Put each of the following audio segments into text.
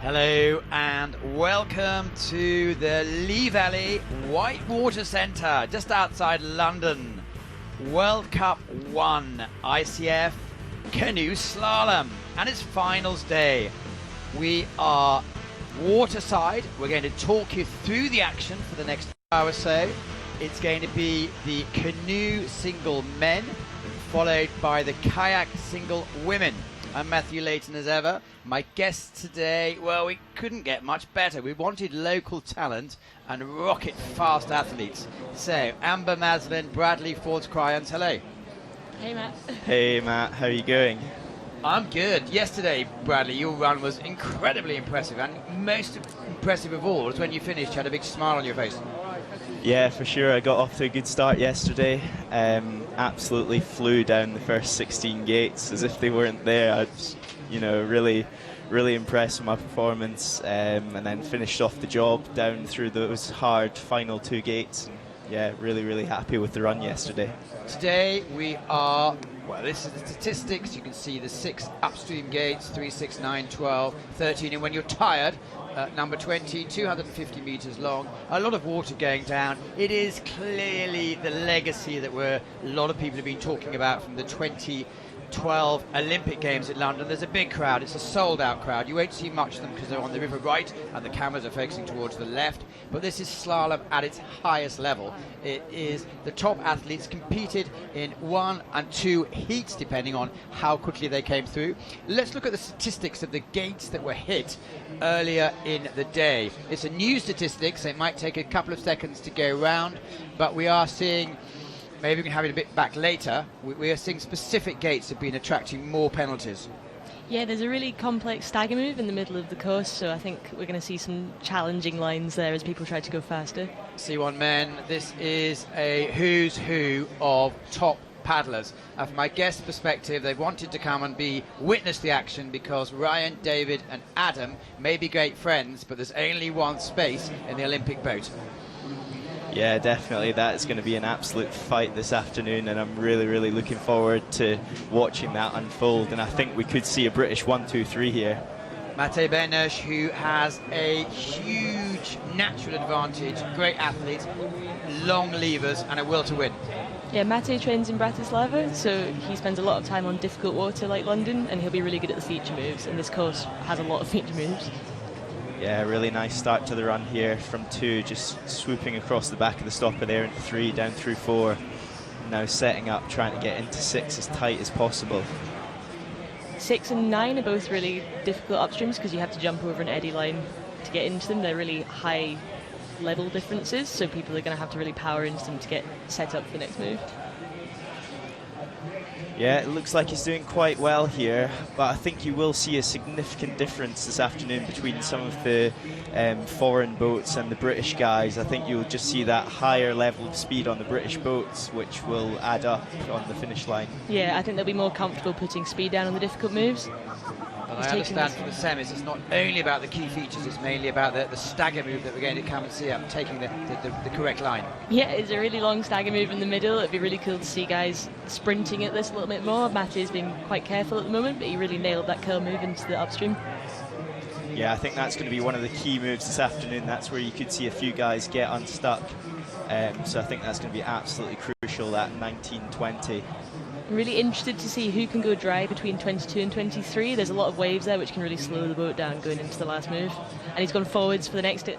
Hello and welcome to the Lee Valley Whitewater Centre, just outside London. World Cup 1 ICF Canoe Slalom, and it's finals day. We are waterside. We're going to talk you through the action for the next hour or so. It's going to be the canoe single men, followed by the kayak single women. I'm Matthew Layton as ever. My guests today, well, we couldn't get much better. We wanted local talent and rocket fast athletes. So, Amber Maslin, Bradley Fords-Cryans, hello. Hey Matt. Hey Matt, how are you going? I'm good. Yesterday, Bradley, your run was incredibly impressive, and most impressive of all was when you finished, you had a big smile on your face. Yeah, for sure. I got off to a good start yesterday. Absolutely flew down the first 16 gates as if they weren't there. I was, really impressed with my performance, and then finished off the job down through those hard final 2 gates. And yeah, really happy with the run yesterday. Today we are, well, this is the statistics. You can see the 6 upstream gates, 3, 6, 9, 12, 13, and when you're tired, number 20, 250 meters long, a lot of water going down. It is clearly the legacy that a lot of people have been talking about from the 2012 Olympic Games at London. There's a big crowd. It's a sold-out crowd. You won't see much of them because they're on the river right and the cameras are focusing towards the left. But this is slalom at its highest level. It is the top athletes competed in 1 and 2 heats, depending on how quickly they came through. Let's look at the statistics of the gates that were hit earlier in the day. It's a new statistic, so it might take a couple of seconds to go round, but we are seeing, maybe we can have it a bit back later, we are seeing specific gates have been attracting more penalties. Yeah, there's a really complex stagger move in the middle of the course, so I think we're going to see some challenging lines there as people try to go faster. C1 men, this is a who's who of top paddlers. From my guest perspective, they wanted to come and witness the action because Ryan, David and Adam may be great friends, but there's only one space in the Olympic boat. Yeah, definitely. That's going to be an absolute fight this afternoon, and I'm really looking forward to watching that unfold. And I think we could see a British 1, 2, 3 here. Mate Benesh, who has a huge natural advantage, great athlete, long levers and a will to win. Yeah, Mate trains in Bratislava, so he spends a lot of time on difficult water like London, and he'll be really good at the feature moves, and this course has a lot of feature moves. Yeah, really nice start to the run here from 2, just swooping across the back of the stopper there into 3, down through 4. Now setting up, trying to get into 6 as tight as possible. 6 and 9 are both really difficult upstreams because you have to jump over an eddy line to get into them. They're really high level differences, so people are going to have to really power into them to get set up for the next move. Yeah, it looks like he's doing quite well here, but I think you will see a significant difference this afternoon between some of the foreign boats and the British guys. I think you'll just see that higher level of speed on the British boats, which will add up on the finish line. Yeah, I think they'll be more comfortable putting speed down on the difficult moves. And I understand from the semis, it's not only about the key features, it's mainly about the stagger move that we're going to come and see up, taking the correct line. Yeah, it's a really long stagger move in the middle. It'd be really cool to see guys sprinting at this a little bit more. Matty's being quite careful at the moment, but he really nailed that curl move into the upstream. Yeah, I think that's going to be one of the key moves this afternoon. That's where you could see a few guys get unstuck. So I think that's going to be absolutely crucial, that 19-20. I'm really interested to see who can go dry between 22 and 23. There's a lot of waves there which can really slow the boat down going into the last move. And he's gone forwards for the next hit.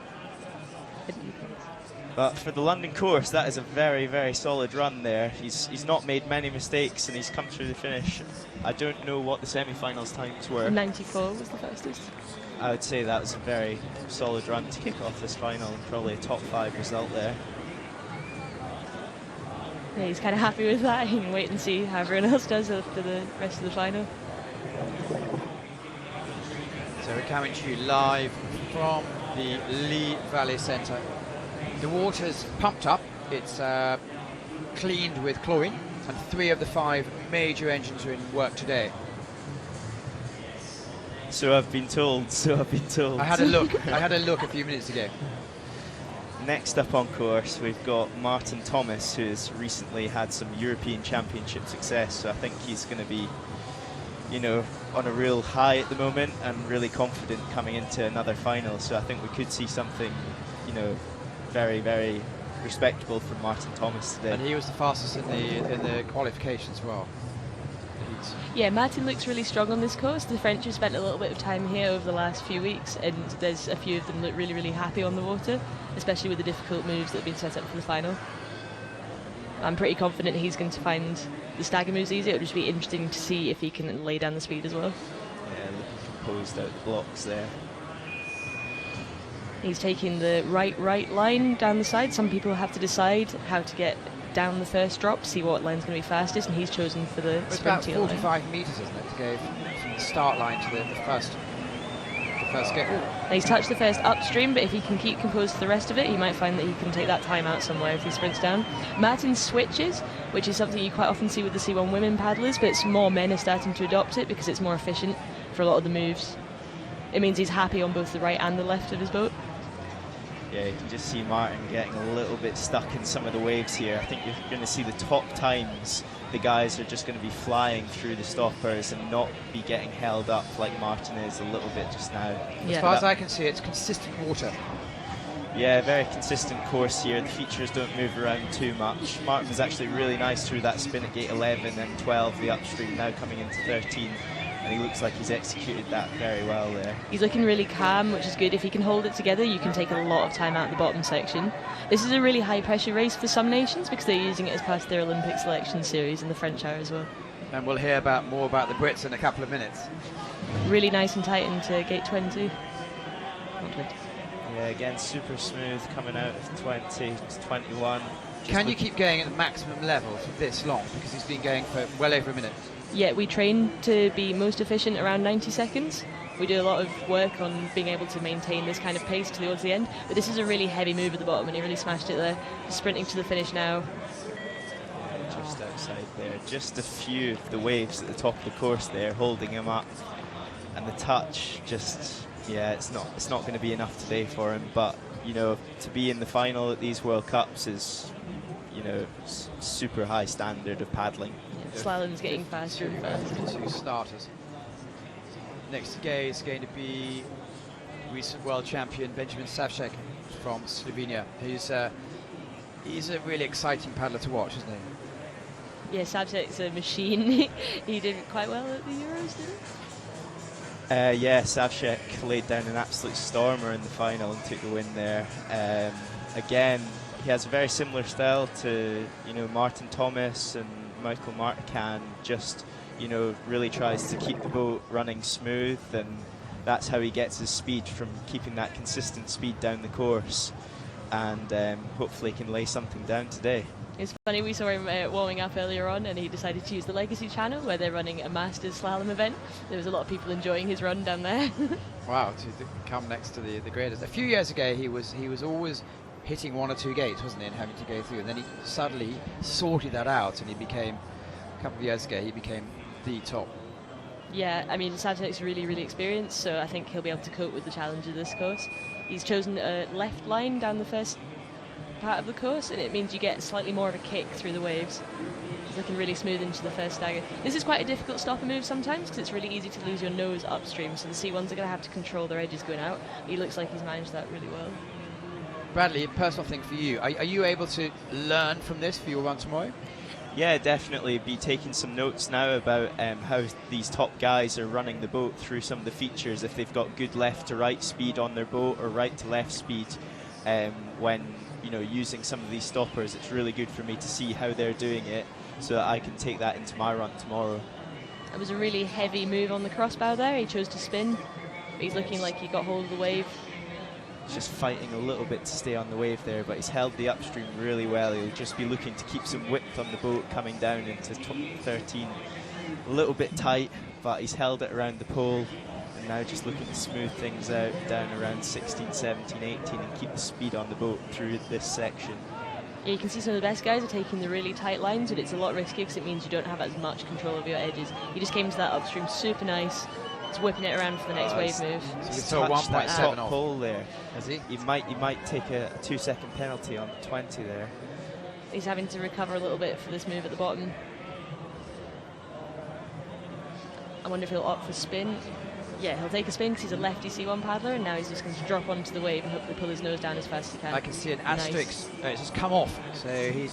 But for the London course, that is a very solid run there. He's not made many mistakes and he's come through the finish. I don't know what the semi-finals times were. 94 was the fastest. I would say that was a very solid run to kick off this final, and probably a top 5 result there. Yeah, he's kind of happy with that. He can wait and see how everyone else does after the rest of the final. So we're coming to you live from the Lee Valley Centre. The water's pumped up, it's cleaned with chlorine, and 3 of the 5 major engines are in work today. So I've been told. I had a look a few minutes ago. Next up on course, we've got Martin Thomas, who's recently had some European Championship success, so I think he's going to be you know, on a real high at the moment and really confident coming into another final. So I think we could see something, you know, very, very respectable from Martin Thomas today. And he was the fastest in the qualification as well. Yeah, Martin looks really strong on this course. The French have spent a little bit of time here over the last few weeks, and there's a few of them look really, really happy on the water, especially with the difficult moves that have been set up for the final. I'm pretty confident he's going to find the stagger moves easy. It'll just be interesting to see if he can lay down the speed as well. Yeah, looking composed out the blocks there. He's taking the right line down the side. Some people have to decide how to get down the first drop, see what line's going to be fastest, and he's chosen for the It's about sprinting line. 45 metres, isn't it, to go from the start line to the first gate. Now he's touched the first upstream, but if he can keep composed to the rest of it, he might find that he can take that time out somewhere if he sprints down. Martin switches, which is something you quite often see with the C1 women paddlers, but it's more men are starting to adopt it because it's more efficient for a lot of the moves. It means he's happy on both the right and the left of his boat. Yeah, you can just see Martin getting a little bit stuck in some of the waves here. I think you're going to see the top times, the guys are just going to be flying through the stoppers and not be getting held up like Martin is a little bit just now. Yeah. As far as I can see, it's consistent water. Yeah, very consistent course here. The features don't move around too much. Martin was actually really nice through that spin at gate 11 and 12, the upstream, now coming into 13. And he looks like he's executed that very well there. He's looking really calm, which is good. If he can hold it together, you can take a lot of time out of the bottom section. This is a really high pressure race for some nations because they're using it as part of their Olympic selection series, and the French are as well. And we'll hear more about the Brits in a couple of minutes. Really nice and tight into gate 20. Not 20. Yeah, again, super smooth coming out of 20 to 21. Can you keep going at the maximum level for this long? Because he's been going for well over a minute. Yeah, we train to be most efficient around 90 seconds. We do a lot of work on being able to maintain this kind of pace towards the end. But this is a really heavy move at the bottom, and he really smashed it there. He's sprinting to the finish now. Just outside there, just a few of the waves at the top of the course there, holding him up. And the touch, just, yeah, it's not going to be enough today for him. But, you know, to be in the final at these World Cups is, you know, super high standard of paddling. Slalom's getting faster and faster. Two starters. Next gay is going to be recent world champion Benjamin Savcek from Slovenia. He's a really exciting paddler to watch, isn't he? Yeah, Savcek's a machine. He did quite well at the Euros, didn't he? Yeah, Savcek laid down an absolute stormer in the final and took the win there. Again, he has a very similar style to, you know, Martin Thomas and Michael Martin. Just, you know, really tries to keep the boat running smooth, and that's how he gets his speed, from keeping that consistent speed down the course, and hopefully can lay something down today. It's funny, we saw him warming up earlier on, and he decided to use the Legacy channel where they're running a Masters Slalom event. There was a lot of people enjoying his run down there. Wow, to come next to the graders. A few years ago, he was always hitting one or two gates, wasn't he, and having to go through, and then he suddenly sorted that out, and he became, a couple of years ago, he became the top. Yeah, I mean, Savcek's really, really experienced, so I think he'll be able to cope with the challenge of this course. He's chosen a left line down the first part of the course, and it means you get slightly more of a kick through the waves. He's looking really smooth into the first stagger. This is quite a difficult stopper move sometimes because it's really easy to lose your nose upstream, so the C1s are going to have to control their edges going out. He looks like he's managed that really well. Bradley, a personal thing for you. Are you able to learn from this for your run tomorrow? Yeah, definitely. Be taking some notes now about how these top guys are running the boat through some of the features. If they've got good left to right speed on their boat, or right to left speed when, you know, using some of these stoppers, it's really good for me to see how they're doing it, so that I can take that into my run tomorrow. It was a really heavy move on the crossbow there. He chose to spin, but he's looking like he got hold of the wave. He's just fighting a little bit to stay on the wave there, but he's held the upstream really well. He'll just be looking to keep some width on the boat coming down into 13. A little bit tight, but he's held it around the pole, and now just looking to smooth things out down around 16, 17, 18 and keep the speed on the boat through this section. Yeah, you can see some of the best guys are taking the really tight lines, but it's a lot riskier because it means you don't have as much control of your edges. He just came to that upstream super nice. He's whipping it around for the next wave move. So He's saw touched that 1.7 top off. pole there. Has he? He might take a 2-second penalty on 20 there. He's having to recover a little bit for this move at the bottom. I wonder if he'll opt for spin. Yeah, he'll take a spin because he's a lefty C1 paddler, and now he's just going to drop onto the wave and hopefully pull his nose down as fast as he can. I can see an asterisk. It's just come off. So his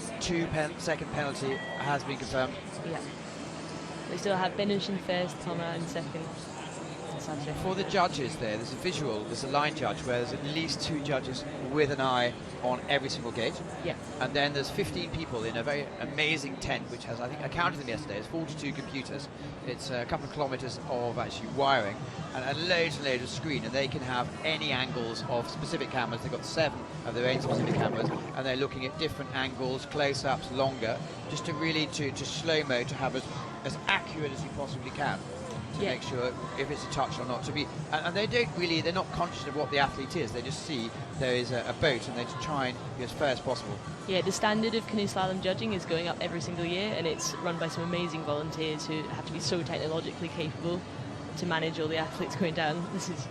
second penalty has been confirmed. Yeah. They still have Benish in first, Thomas in second. For the judges there's a visual, there's a line judge where there's at least 2 judges with an eye on every single gate. Yeah. And then there's 15 people in a very amazing tent, which has, I think, I counted them yesterday, it's 42 computers. It's a couple of kilometres of actually wiring and loads of screen, and they can have any angles of specific cameras. They've got 7 of their own specific cameras, and they're looking at different angles, close-ups, longer, just to really, to slow-mo, to have as accurate as you possibly can. To make sure if it's a touch or not, to be, and they're not conscious of what the athlete is. They just see there is a boat, and they just try and be as fair as possible. Yeah, the standard of canoe slalom judging is going up every single year, and it's run by some amazing volunteers who have to be so technologically capable to manage all the athletes going down. This is.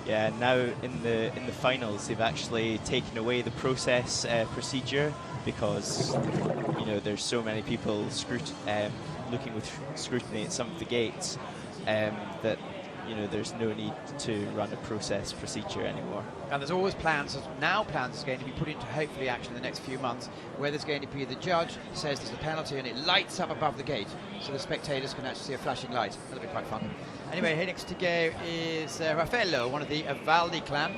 Yeah, now in the finals, they've actually taken away the process procedure because there's so many people looking with scrutiny at some of the gates. That there's no need to run a process procedure anymore. And there's always plans is going to be put into hopefully action in the next few months, where there's going to be the judge says there's a penalty and it lights up above the gate, so the spectators can actually see a flashing light. That'll be quite fun. Anyway, here next to go is Raffaello, one of the Avaldi clan.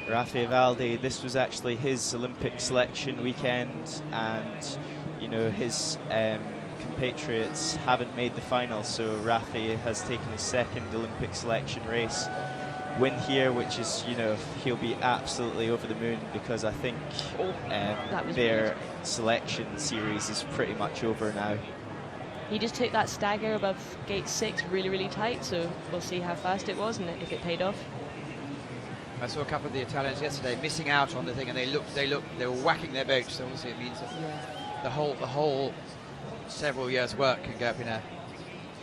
Rafi Avaldi, this was actually his Olympic selection weekend, and his compatriots haven't made the final, so Rafi has taken his second Olympic selection race win here, which is, he'll be absolutely over the moon, because I think their selection series is pretty much over now. He just took that stagger above gate 6 really tight, so we'll see how fast it was and if it paid off. I saw a couple of the Italians yesterday missing out on the thing, and they were whacking their boats, so obviously it means that the whole several years' work can go up in air.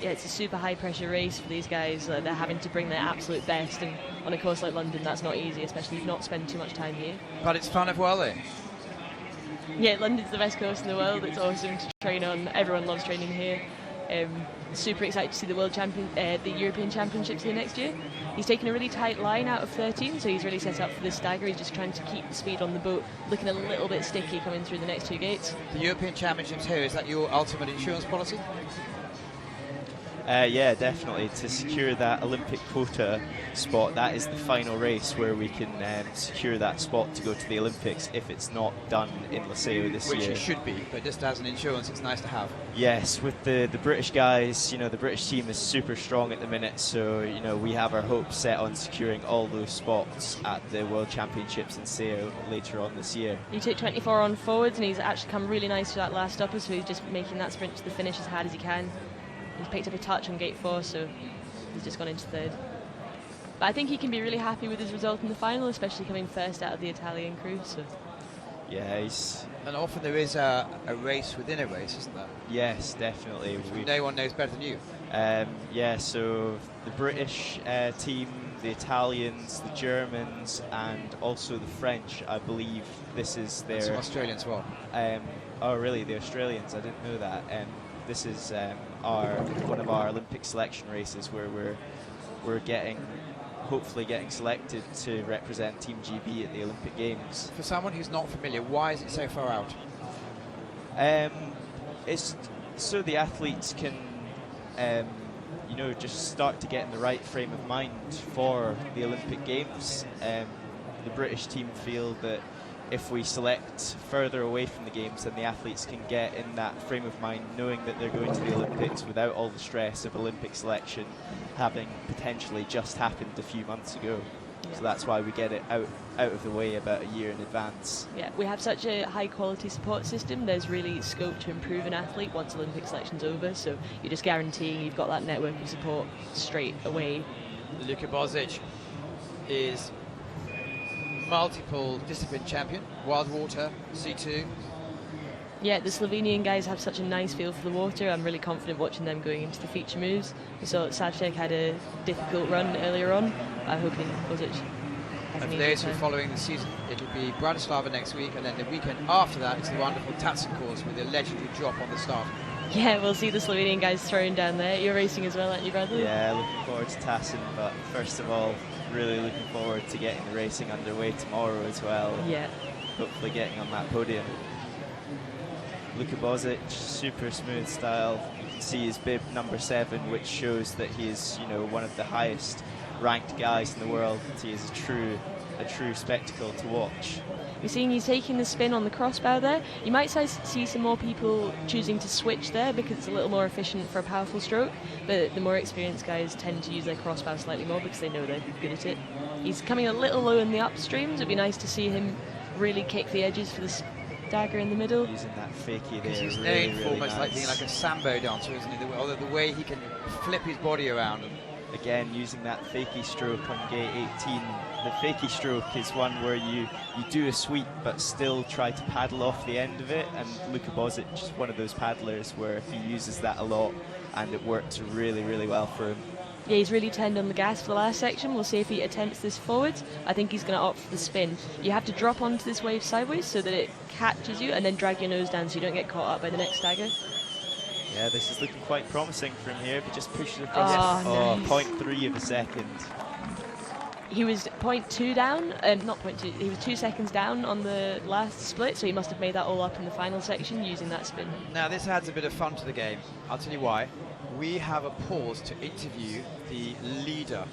Yeah, it's a super high pressure race for these guys. They're having to bring their absolute best, and on a course like London that's not easy, especially if you've not spent too much time here. But it's fun as well though. Yeah, London's the best course in the world. It's awesome to train on. Everyone loves training here. Super excited to see the European Championships here next year. He's taken a really tight line out of 13, so he's really set up for this stagger. He's just trying to keep the speed on the boat, looking a little bit sticky coming through the next 2 gates. The European Championships here, is that your ultimate insurance policy? Yeah, definitely. To secure that Olympic quota spot, that is the final race where we can secure that spot to go to the Olympics if it's not done in Liceo this year. Which it should be, but just as an insurance, it's nice to have. Yes, with the British guys, the British team is super strong at the minute, so we have our hopes set on securing all those spots at the World Championships in Liceo later on this year. He took 24 on forwards, and he's actually come really nice for that last stopper, so he's just making that sprint to the finish as hard as he can. He's picked up a touch on gate 4, so he's just gone into 3rd. But I think he can be really happy with his result in the final, especially coming first out of the Italian crew. So. Yeah, and often there is a race within a race, isn't there? Yes, definitely. No one knows better than you. Yeah, so the British team, the Italians, the Germans, and also the French, I believe this is their... Some Australians as well. Oh, really? The Australians? I didn't know that. This is one of our Olympic selection races where we're hopefully getting selected to represent Team GB at the Olympic Games. For someone who's not familiar, why is it so far out? It's so the athletes can just start to get in the right frame of mind for the Olympic Games. The British team feel that if we select further away from the games, then the athletes can get in that frame of mind knowing that they're going to the Olympics without all the stress of Olympic selection having potentially just happened a few months ago. Yeah. So that's why we get it out of the way about a year in advance. Yeah, we have such a high quality support system. There's really scope to improve an athlete once Olympic selection's over, so you're just guaranteeing you've got that network of support straight away. Luka Bozic is multiple discipline champion, wild water, C2. Yeah, the Slovenian guys have such a nice feel for the water. I'm really confident watching them going into the feature moves. We saw Savcek had a difficult run earlier on. I'm hoping Bozic has And an for those easy who are time. following the season, it'll be Bratislava next week, and then the weekend after that it's the wonderful Tatson course with a legendary drop on the start. Yeah, we'll see the Slovenian guys throwing down there. You're racing as well, aren't you, Bradley? Yeah, looking forward to Tassin, but first of all, really looking forward to getting the racing underway tomorrow as well. Yeah. Hopefully getting on that podium. Luka Bozic, super smooth style. You can see his bib number 7, which shows that he is, one of the highest ranked guys in the world. He is a true spectacle to watch. We're seeing you taking the spin on the crossbow there. You might see some more people choosing to switch there because it's a little more efficient for a powerful stroke, but the more experienced guys tend to use their crossbow slightly more because they know they're good at it. He's coming a little low in the upstreams. It'd be nice to see him really kick the edges for the dagger in the middle. Using that fakie there, He's really, known for really almost nice. like being like a sambo dancer, isn't he? The way he can flip his body around. Again, using that fakie stroke on gate 18. The fakie stroke is one where you do a sweep but still try to paddle off the end of it, and Luka Bozic is one of those paddlers where he uses that a lot and it works really, really well for him. Yeah, he's really turned on the gas for the last section. We'll see if he attempts this forward. I think he's going to opt for the spin. You have to drop onto this wave sideways so that it catches you and then drag your nose down so you don't get caught up by the next dagger. Yeah, this is looking quite promising from here, but just pushes across. Nice. 0.3 of a second. He was 0.2 down, not 0.2, he was 2 seconds down on the last split, so he must have made that all up in the final section using that spin. Now this adds a bit of fun to the game. I'll tell you why. We have a pause to interview the leader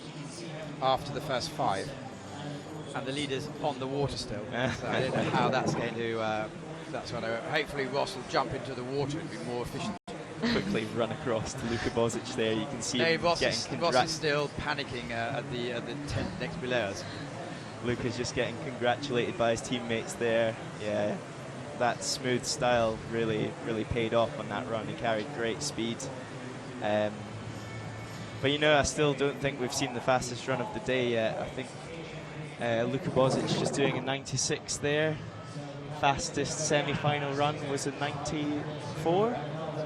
after the first 5. And the leader's on the water still. So I don't know how that's going to, hopefully Ross will jump into the water and be more efficient. Quickly run across to Luka Bozic there. You can see him Ross getting is still panicking at the tent next below us. Luka's just getting congratulated by his teammates there. Yeah, that smooth style really, really paid off on that run. He carried great speed. But I still don't think we've seen the fastest run of the day yet. I think Luka Bozic just doing a 96 there. Fastest semi-final run was a 94.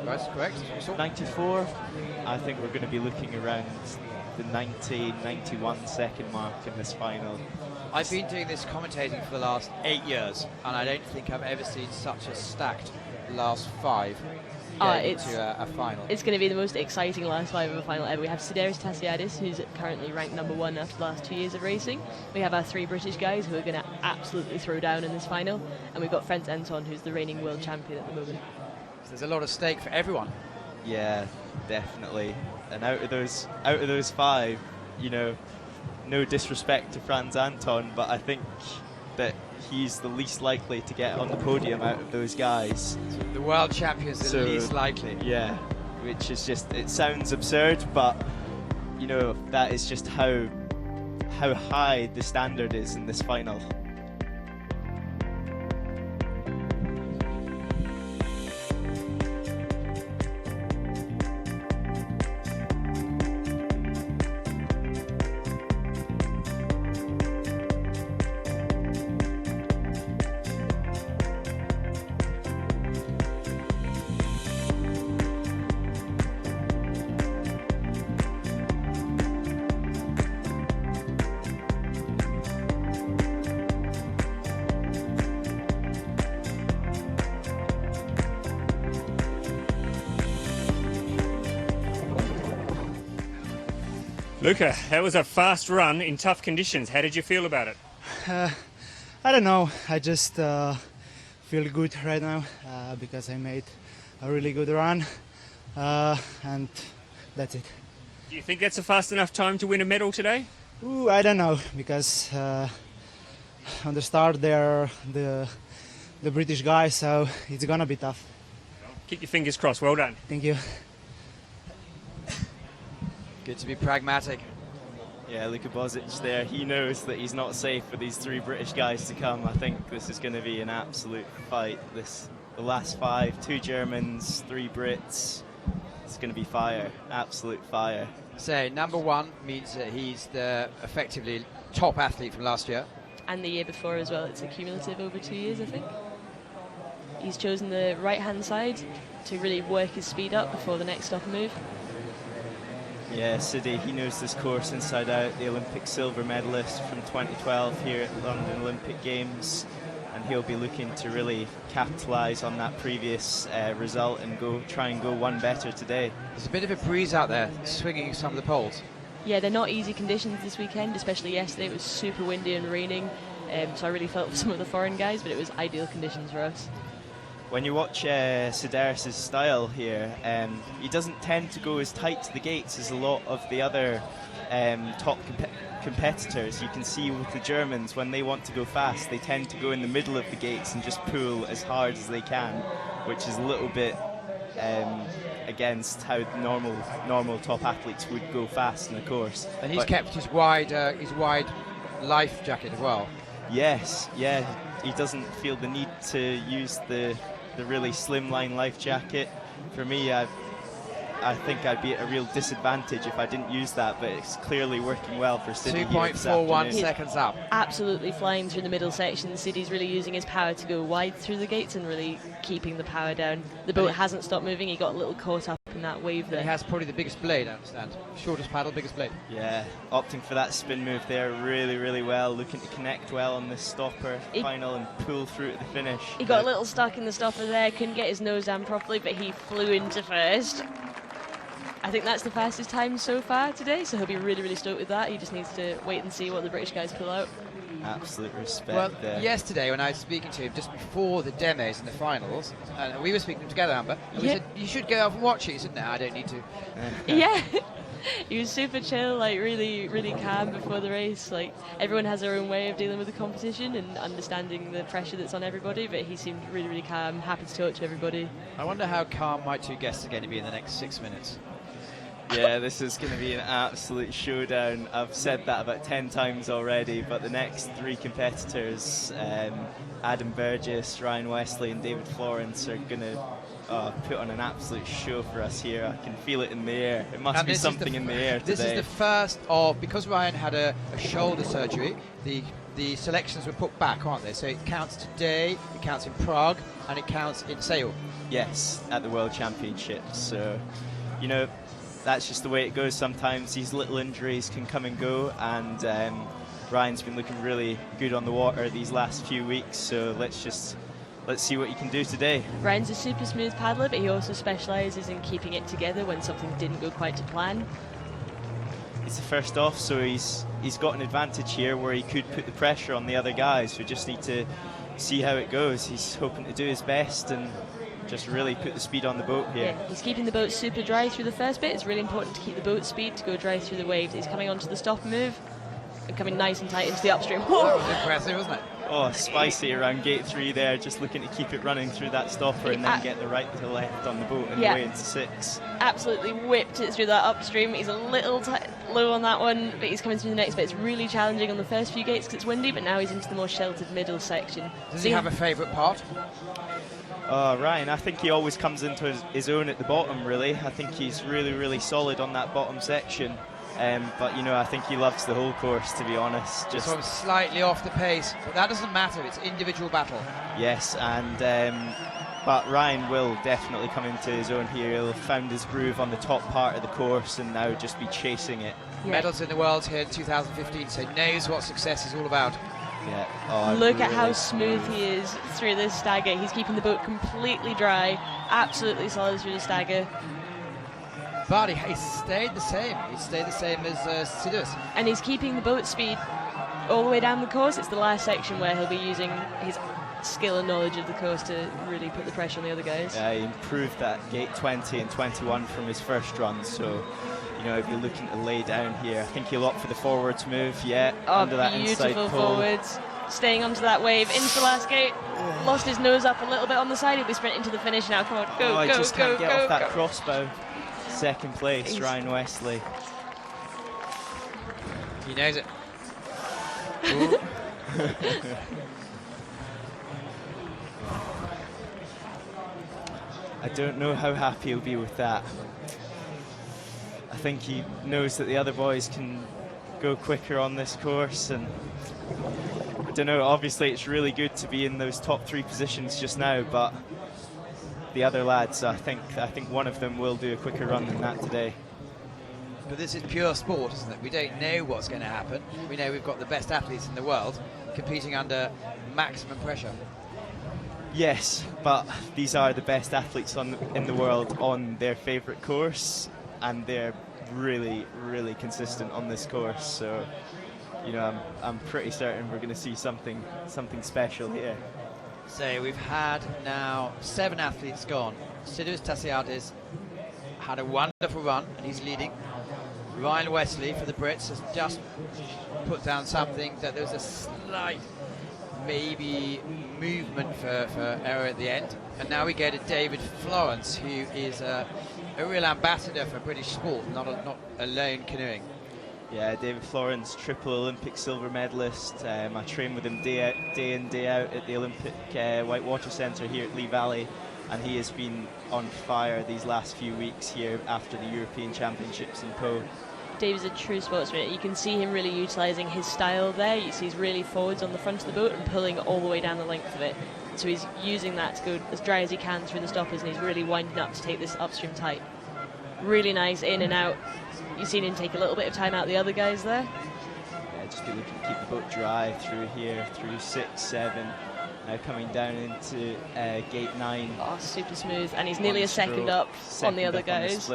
That's correct. 94. I think we're going to be looking around the 90, 91 second mark in this final. I've been doing this commentating for the last 8 years, and I don't think I've ever seen such a stacked last 5 into a final. It's going to be the most exciting last 5 of a final ever. We have Sideris Tassiadis, who's currently ranked number 1 after the last 2 years of racing. We have our 3 British guys who are going to absolutely throw down in this final, and we've got Franz Anton, who's the reigning world champion at the moment. There's a lot of stake for everyone. Yeah, definitely. And out of those 5, no disrespect to Franz Anton, but I think that he's the least likely to get on the podium out of those guys. The world champion's the least likely. Yeah, which is just, it sounds absurd, but that is just how high the standard is in this final. Luka, that was a fast run in tough conditions. How did you feel about it? I don't know. I just feel good right now because I made a really good run, and that's it. Do you think that's a fast enough time to win a medal today? Ooh, I don't know, because on the start they're the British guys, so it's gonna be tough. Keep your fingers crossed. Well done. Thank you. Good to be pragmatic. Yeah, Luka Bozic there, he knows that he's not safe for these 3 British guys to come. I think this is going to be an absolute fight. The last 5, 2 Germans, 3 Brits. It's going to be fire, absolute fire. So number 1 means that he's the effectively top athlete from last year. And the year before as well. It's a cumulative over 2 years, I think. He's chosen the right-hand side to really work his speed up before the next stop move. Yeah, Sidi, he knows this course inside out, the Olympic silver medalist from 2012 here at the London Olympic Games. and he'll be looking to really capitalise on that previous result and try and go one better today. There's a bit of a breeze out there, swinging some of the poles. Yeah, they're not easy conditions this weekend, especially yesterday. It was super windy and raining, so I really felt for some of the foreign guys, but it was ideal conditions for us. When you watch Sedaris' style here, he doesn't tend to go as tight to the gates as a lot of the other top competitors. You can see with the Germans, when they want to go fast, they tend to go in the middle of the gates and just pull as hard as they can, which is a little bit against how normal top athletes would go fast in the course. And he's kept his wide life jacket as well. Yes, yeah, he doesn't feel the need to use the really slimline life jacket. For me, I think I'd be at a real disadvantage if I didn't use that, but it's clearly working well for Sidney. 2.41 seconds up. Absolutely flying through the middle section. Sidney's really using his power to go wide through the gates and really keeping the power down. The boat hasn't stopped moving. He got a little caught up in that wave there. He has probably the biggest blade, I understand. Shortest paddle, biggest blade. Yeah, opting for that spin move there really, really well. Looking to connect well on this stopper final and pull through to the finish. He got a little stuck in the stopper there, couldn't get his nose down properly, but he flew into first. I think that's the fastest time so far today, so he'll be really, really stoked with that. He just needs to wait and see what the British guys pull out. Absolute respect well, there. Yesterday when I was speaking to him just before the demos and the finals, and we were speaking together, Amber, and we said, you should go off and watch it. He said, no, I don't need to. Yeah. He was super chill, like really, really calm before the race. Like everyone has their own way of dealing with the competition and understanding the pressure that's on everybody, but he seemed really, really calm, happy to talk to everybody. I wonder how calm my two guests are going to be in the next 6 minutes. Yeah, this is going to be an absolute showdown. I've said that about 10 times already, but the next three competitors, Adam Burgess, Ryan Wesley and David Florence, are going to put on an absolute show for us here. I can feel it in the air. It must be something in the air today. This is the first of, because Ryan had a shoulder surgery, the selections were put back, aren't they? So it counts today, it counts in Prague, and it counts in Seoul. Yes, at the World Championships. So, you know, that's just the way it goes sometimes. These little injuries can come and go, and Ryan's been looking really good on the water these last few weeks, so let's see what he can do today. Ryan's a super smooth paddler, but he also specialises in keeping it together when something didn't go quite to plan. It's the first off, so he's got an advantage here where he could put the pressure on the other guys. We just need to see how it goes. He's hoping to do his best and just really put the speed on the boat here. Yeah, he's keeping the boat super dry through the first bit. It's really important to keep the boat speed to go dry through the waves. He's coming onto the stop move and coming nice and tight into the upstream. That was impressive, wasn't it? Oh, spicy around gate 3 there, just looking to keep it running through that stopper and then get the right to the left on the boat and away into 6. Absolutely whipped it through that upstream. He's a little low on that one, but he's coming through the next bit. It's really challenging on the first few gates because it's windy, but now he's into the more sheltered middle section. Does he have a favourite part? Ryan, I think he always comes into his own at the bottom, really. I think he's really, really solid on that bottom section. But, you know, I think he loves the whole course, to be honest. Just I'm slightly off the pace, but that doesn't matter. It's individual battle. Yes, and but Ryan will definitely come into his own here. He'll have found his groove on the top part of the course and now just be chasing it. Yeah. Medals in the world here in 2015, so knows what success is all about. Yeah. Oh, Look at how smooth he is through this stagger. He's keeping the boat completely dry, absolutely solid through the stagger. But he stayed the same. He stayed the same as Sidus. And he's keeping the boat speed all the way down the course. It's the last section where he'll be using his skill and knowledge of the course to really put the pressure on the other guys. Yeah, he improved that gate 20 and 21 from his first run, so you know, if you're looking to lay down here, I think he'll opt for the forwards move, under that inside pull. Beautiful forwards, staying onto that wave, into the last gate, lost his nose up a little bit on the side, he'll be sprinting to the finish now, come on, go, I just can't get off that go. crossbow. Second place, Ryan Wesley. He knows it. I don't know how happy he'll be with that. I think he knows that the other boys can go quicker on this course, and I don't know, obviously it's really good to be in those top 3 positions just now, but the other lads, I think one of them will do a quicker run than that today. But this is pure sport, isn't it? We don't know what's going to happen. We know we've got the best athletes in the world competing under maximum pressure. Yes, but these are the best athletes in the world on their favourite course, and they're really, really consistent on this course. So, you know, I'm pretty certain we're going to see something special here. So we've had now 7 athletes gone. Sidus Tassiadis had a wonderful run, and he's leading. Ryan Wesley for the Brits has just put down something that there was a slight maybe movement for error at the end. And now we go to David Florence, who is a real ambassador for British sport, not alone canoeing. Yeah, David Florence, triple Olympic silver medalist. I train with him day in, day out at the Olympic Whitewater Centre here at Lee Valley, and he has been on fire these last few weeks here after the European Championships in Po. David's a true sportsman. You can see him really utilising his style there. You see he's really forwards on the front of the boat and pulling all the way down the length of it. So he's using that to go as dry as he can through the stoppers, and he's really winding up to take this upstream tight. Really nice in and out. You've seen him take a little bit of time out the other guys there. Yeah, just be looking to keep the boat dry through here, through 6, 7. Now coming down into gate 9. Oh, super smooth. And he's nearly a second up on the other guys.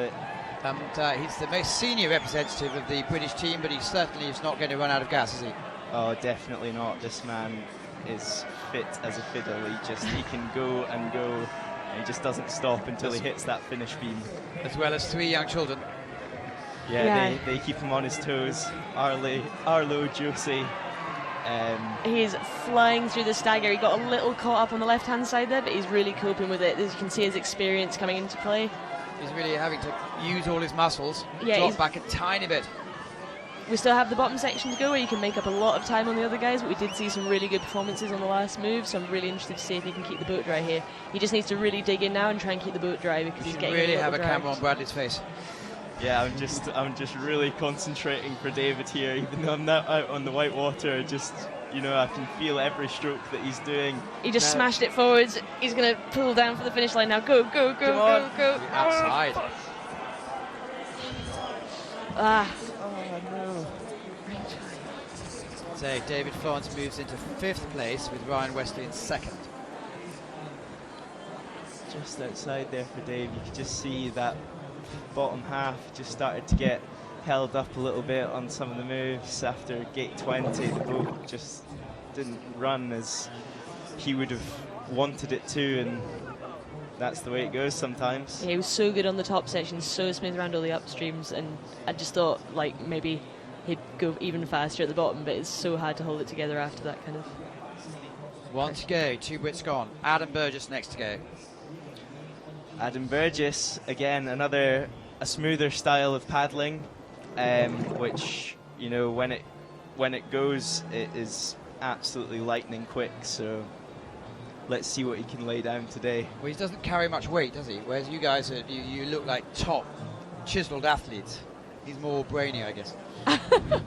And he's the most senior representative of the British team, but he certainly is not going to run out of gas, is he? Oh, definitely not. This man is fit as a fiddle. He can go and go, and he just doesn't stop until he hits that finish beam. As well as 3 young children. Yeah. They keep him on his toes. Arlo, Josie. He's flying through the stagger. He got a little caught up on the left-hand side there, but he's really coping with it. As you can see, his experience coming into play. He's really having to use all his muscles, Yeah, drop back a tiny bit. We still have the bottom section to go where you can make up a lot of time on the other guys, but we did see some really good performances on the last move, so I'm really interested to see if he can keep the boat dry here. He just needs to really dig in now and try and keep the boat dry because he's getting really a have a dragged. camera on Bradley's face. Yeah, I'm just really concentrating for David here, even though I'm not out on the white water. I can feel every stroke that he's doing. He just smashed it forwards. He's going to pull down for the finish line now. Go, go, go, go, go. Outside. Oh no. So David Florence moves into 5th place with Ryan Wesley in 2nd. Just outside there for Dave, you could just see that bottom half just started to get held up a little bit on some of the moves. After gate 20, the boat just didn't run as he would have wanted it to, and that's the way it goes sometimes. Yeah, he was so good on the top section, so smooth around all the upstreams, and I just thought like maybe he'd go even faster at the bottom, but it's so hard to hold it together after that kind of. 1 to go, 2 Brits gone. Adam Burgess next to go. Adam Burgess, again, a smoother style of paddling, which, you know, when it goes, it is absolutely lightning quick. So let's see what he can lay down today. Well, he doesn't carry much weight, does he? Whereas you guys, you look like top chiseled athletes. He's more brainy, I guess.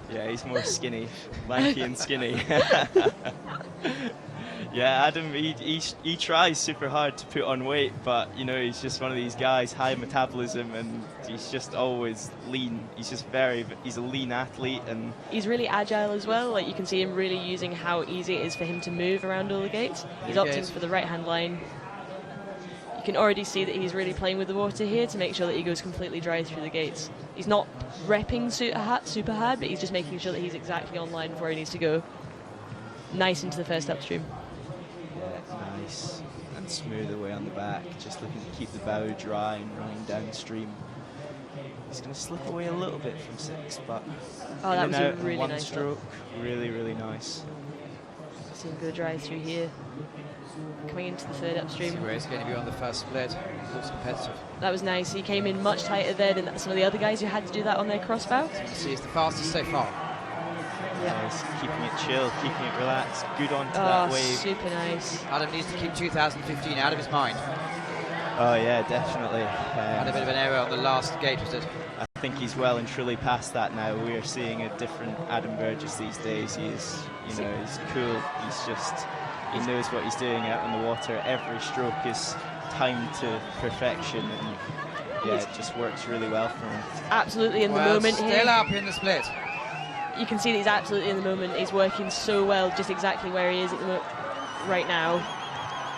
Yeah, he's more skinny, lanky and skinny. Yeah, Adam, he tries super hard to put on weight, but you know, he's just one of these guys, high metabolism, and he's just always lean. He's a lean athlete, and he's really agile as well. Like you can see him really using how easy it is for him to move around all the gates. He's opting for the right-hand line. You can already see that he's really playing with the water here to make sure that he goes completely dry through the gates. He's not repping super hard, but he's just making sure that he's exactly on line where he needs to go. Nice into the first upstream. Yeah, nice and smooth away on the back, just looking to keep the bow dry and running downstream. He's going to slip away a little bit from 6, but that was a really one nice stroke. Really, really nice. See him go dry through here. Coming into the third upstream. See where he's going to be on the first split. Looks competitive. That was nice. He came in much tighter there than some of the other guys who had to do that on their crossbow. See, it's the fastest so far. Yeah, he's keeping it chill, keeping it relaxed, good onto that wave. Super nice. Adam needs to keep 2015 out of his mind. Oh yeah, definitely. Had a bit of an error on the last gate, was it? I think he's well and truly past that now. We are seeing a different Adam Burgess these days. He's cool. He knows what he's doing out on the water. Every stroke is timed to perfection, and yeah, it just works really well for him. Absolutely in the Well, moment still here. up in the split. You can see that he's absolutely in the moment. He's working so well, just exactly where he is at the right now.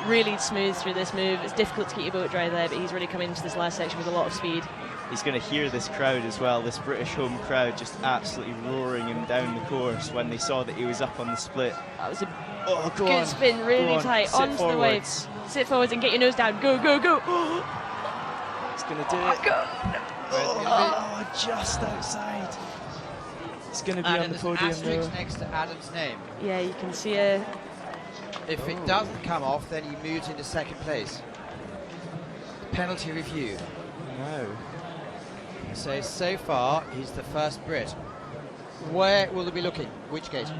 Really smooth through this move. It's difficult to keep your boat dry there, but he's really come into this last section with a lot of speed. He's going to hear this crowd as well, this British home crowd just absolutely roaring him down the course when they saw that he was up on the split. That was a Go good on. spin, really Go on. tight, Sit onto the forwards. waves. Sit forwards and get your nose down. Go, go, go. He's going to do it. Oh, just outside. He's going to be And on the there's podium asterisks though. next to Adam's name. Yeah, you can see a... If it doesn't come off, then he moves into second place. Penalty review. No. So far, he's the first Brit. Where will they be looking? Which gate?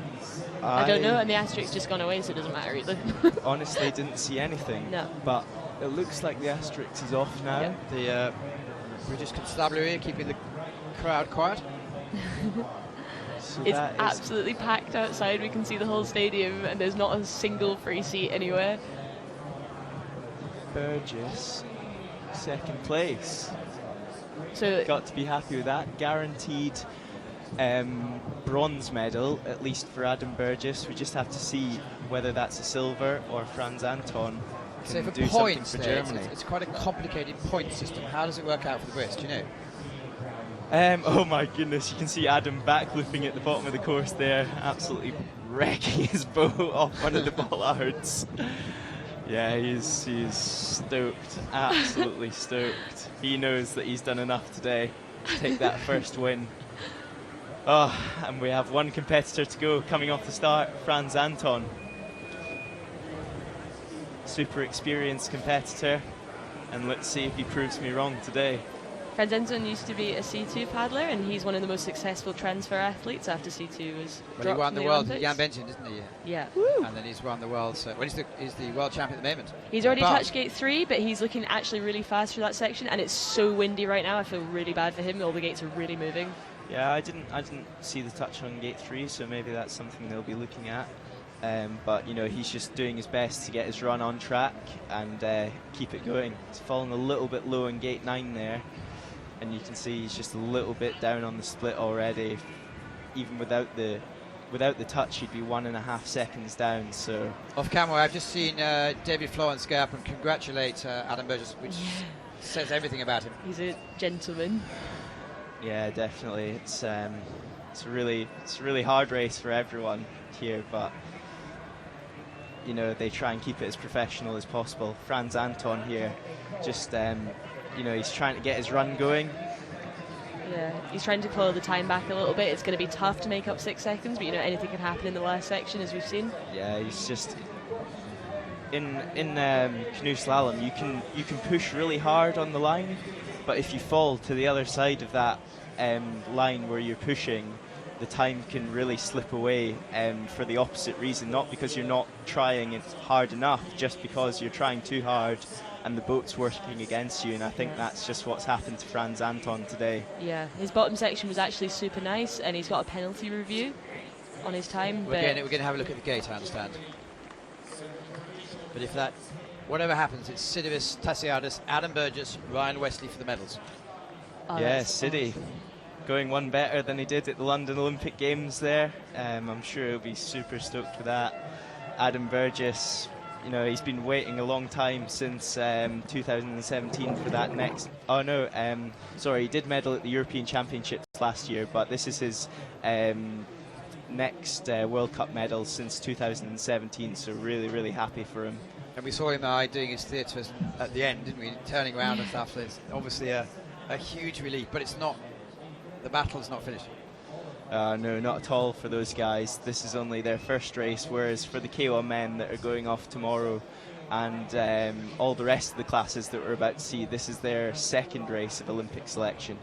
I don't know, and the asterisks just gone away, so it doesn't matter either. Honestly didn't see anything. No. But it looks like the asterisk is off now. Yep. The British Constabulary keeping the crowd quiet. So It's that is absolutely packed outside. We can see the whole stadium, and there's not a single free seat anywhere. Burgess, second place. So Got to be happy with that. Guaranteed bronze medal, at least for Adam Burgess. We just have to see whether that's a silver or Franz Anton So can for do points, something for there, Germany. it's quite a complicated point system. How does it work out for the Brits? Do you know? Oh my goodness, you can see Adam back looping at the bottom of the course there, absolutely wrecking his boat off one of the bollards. Yeah, he's stoked, absolutely stoked. He knows that he's done enough today to take that first win. Oh, and we have one competitor to go coming off the start, Franz Anton. Super experienced competitor, and let's see if he proves me wrong today. Franz Anton used to be a C2 paddler, and he's one of the most successful transfer athletes after C2 was Well, he dropped won from the the world, Olympics. Jan Benjamin, didn't he? Yeah. And then he's won the world. So, well, he's the world champion at the moment. He's already But touched gate 3, but he's looking actually really fast through that section, and it's so windy right now. I feel really bad for him. All the gates are really moving. Yeah, I didn't see the touch on gate 3, so maybe that's something they'll be looking at. But you know, he's just doing his best to get his run on track and keep it going. He's fallen a little bit low in gate 9 there, and you can see he's just a little bit down on the split already. Even without the touch, he'd be 1.5 seconds down. So off camera, I've just seen David Florence go up and congratulate Adam Burgess, which says everything about him. He's a gentleman. yeah, definitely, it's a really hard race for everyone here, but you know, they try and keep it as professional as possible. Franz Anton here, just you know, he's trying to get his run going. Yeah, he's trying to claw the time back a little bit. It's going to be tough to make up 6 seconds, but you know, anything can happen in the last section, as we've seen. Yeah, he's just in canoe slalom. You can push really hard on the line, but if you fall to the other side of that line where you're pushing, the time can really slip away for the opposite reason. Not because you're not trying it hard enough, just because you're trying too hard and the boat's working against you. And I think that's just what's happened to Franz Anton today. Yeah, his bottom section was actually super nice, and he's got a penalty review on his time. We're going to have a look at the gate, I understand. But if that, whatever happens, it's Sidivis, Tassiadis, Adam Burgess, Ryan Wesley for the medals. Oh, Yeah, that's City going one better than he did at the London Olympic Games there. I'm sure he'll be super stoked with that. Adam Burgess, you know, he's been waiting a long time since 2017 for that next. Oh no, sorry, he did medal at the European Championships last year, but this is his next World Cup medal since 2017. So really happy for him. And we saw him doing his theatre at the end, didn't we? Turning around and stuff. So it's obviously a huge relief, but it's not. The battle's not finished. No, not at all for those guys. This is only their first race, whereas for the K1m that are going off tomorrow and all the rest of the classes that we're about to see, this is their second race of Olympic selection.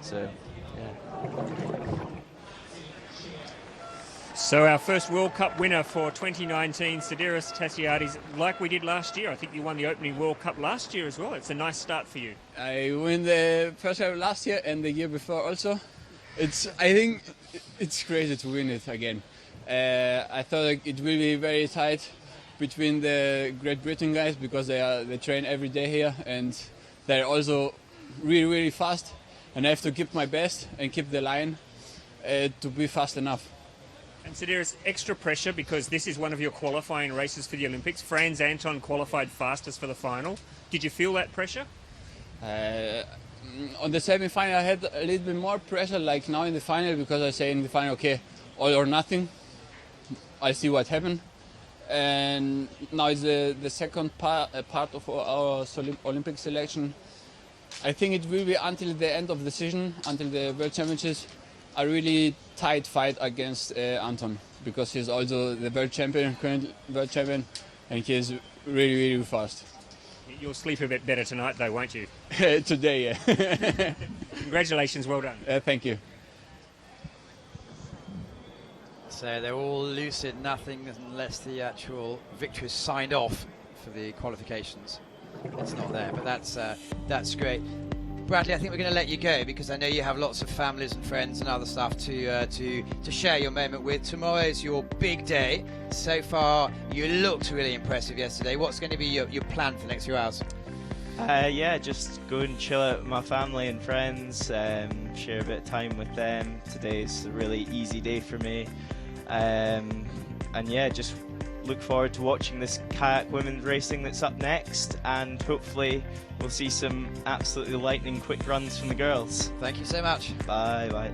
So, yeah. So our first World Cup winner for 2019, Sidiris Tassiadis, like we did last year. I think you won the opening World Cup last year as well. It's a nice start for you. I won the first time last year and the year before also. I think it's crazy to win it again. I thought it will be very tight between the Great Britain guys because they train every day here and they're also really, really fast, and I have to give my best and keep the line to be fast enough. And so there is extra pressure because this is one of your qualifying races for the Olympics. Franz Anton qualified fastest for the final. Did you feel that pressure? On the semi-final, I had a little bit more pressure, like now in the final, because I say in the final, okay, all or nothing. I'll see what happens. And now it's the second part of our Olympic selection. I think it will be until the end of the season, until the World Championships, a really tight fight against Anton, because he's also the current world champion, and he is really, really fast. You'll sleep a bit better tonight, though, won't you? Today, yeah. Congratulations, well done. Thank you. So they're all lucid, nothing unless the actual victory is signed off for the qualifications. It's not there, but that's great. Bradley, I think we're going to let you go because I know you have lots of families and friends and other stuff to share your moment with. Tomorrow is your big day. So far, you looked really impressive yesterday. What's going to be your plan for the next few hours? Yeah, just go and chill out with my family and friends, share a bit of time with them. Today's a really easy day for me. And yeah, just look forward to watching this kayak women's racing that's up next, and hopefully we'll see some absolutely lightning quick runs from the girls. Thank you so much. Bye bye.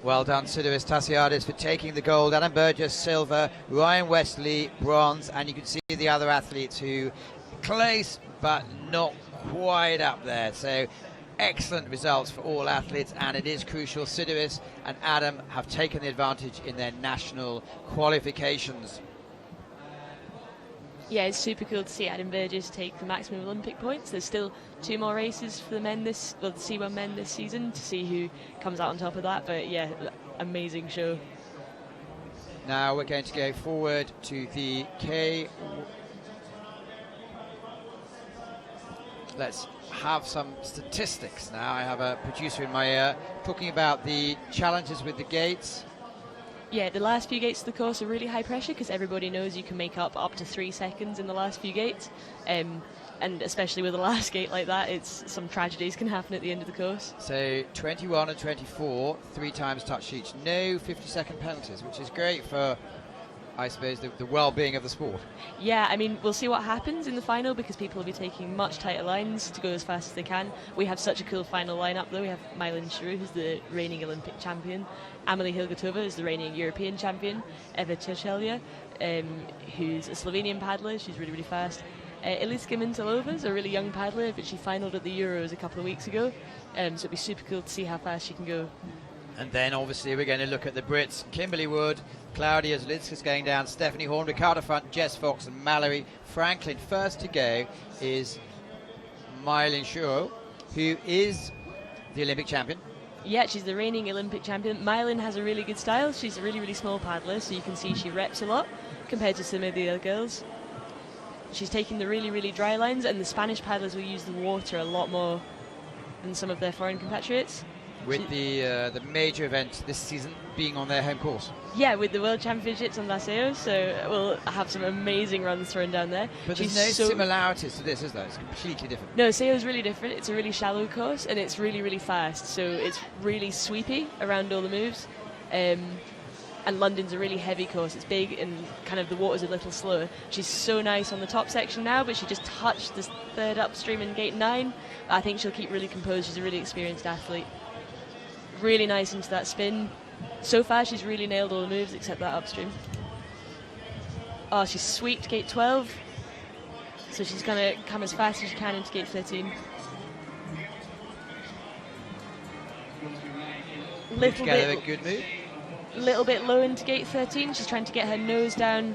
Well done, Sidiris Tassiadis, for taking the gold. Adam Burgess, silver. Ryan Wesley, bronze. And you can see the other athletes who close, but not quite up there. So excellent results for all athletes, and it is crucial. Sidiris and Adam have taken the advantage in their national qualifications. Yeah, it's super cool to see Adam Burgess take the maximum Olympic points. There's still 2 more races for the the C1 men this season to see who comes out on top of that. But yeah, amazing show. Now we're going to go forward to the K. Let's have some statistics now. I have a producer in my ear talking about the challenges with the gates. Yeah, the last few gates of the course are really high pressure because everybody knows you can make up to 3 seconds in the last few gates. And especially with the last gate like that, some tragedies can happen at the end of the course. So 21 and 24, 3 times touch each. No 50-second penalties, which is great for, I suppose, the well-being of the sport. Yeah, I mean, we'll see what happens in the final because people will be taking much tighter lines to go as fast as they can. We have such a cool final lineup, though. We have Mylin Shrew, who's the reigning Olympic champion. Amelie Hilgertova is the reigning European champion. Eva Češelja, who's a Slovenian paddler. She's really, really fast. Eliska Mintalova is a really young paddler, but she finalled at the Euros a couple of weeks ago. So it'd be super cool to see how fast she can go. And then obviously we're going to look at the Brits. Kimberly Wood, Claudia Zlinska's going down, Stephanie Horn, Ricardo Front, Jess Fox and Mallory Franklin. First to go is Mylin Shrew, who is the Olympic champion. Yeah, she's the reigning Olympic champion. Mylin has a really good style. She's a really, really small paddler, so you can see she reps a lot compared to some of the other girls. She's taking the really, really dry lines, and the Spanish paddlers will use the water a lot more than some of their foreign compatriots. With the major event this season being on their home course. Yeah, with the World Championships on Laseo, so we'll have some amazing runs thrown down there. But there's no similarities to this, is there? It's completely different. No, Seo's really different. It's a really shallow course, and it's really, really fast, so it's really sweepy around all the moves. And London's a really heavy course. It's big, and kind of the water's a little slower. She's so nice on the top section now, but she just touched this third upstream in gate 9. I think she'll keep really composed. She's a really experienced athlete. Really nice into that spin. So far, she's really nailed all the moves except that upstream. Oh, she's sweeped gate 12. So she's going to come as fast as she can into gate 13. A good move. Little bit low into gate 13. She's trying to get her nose down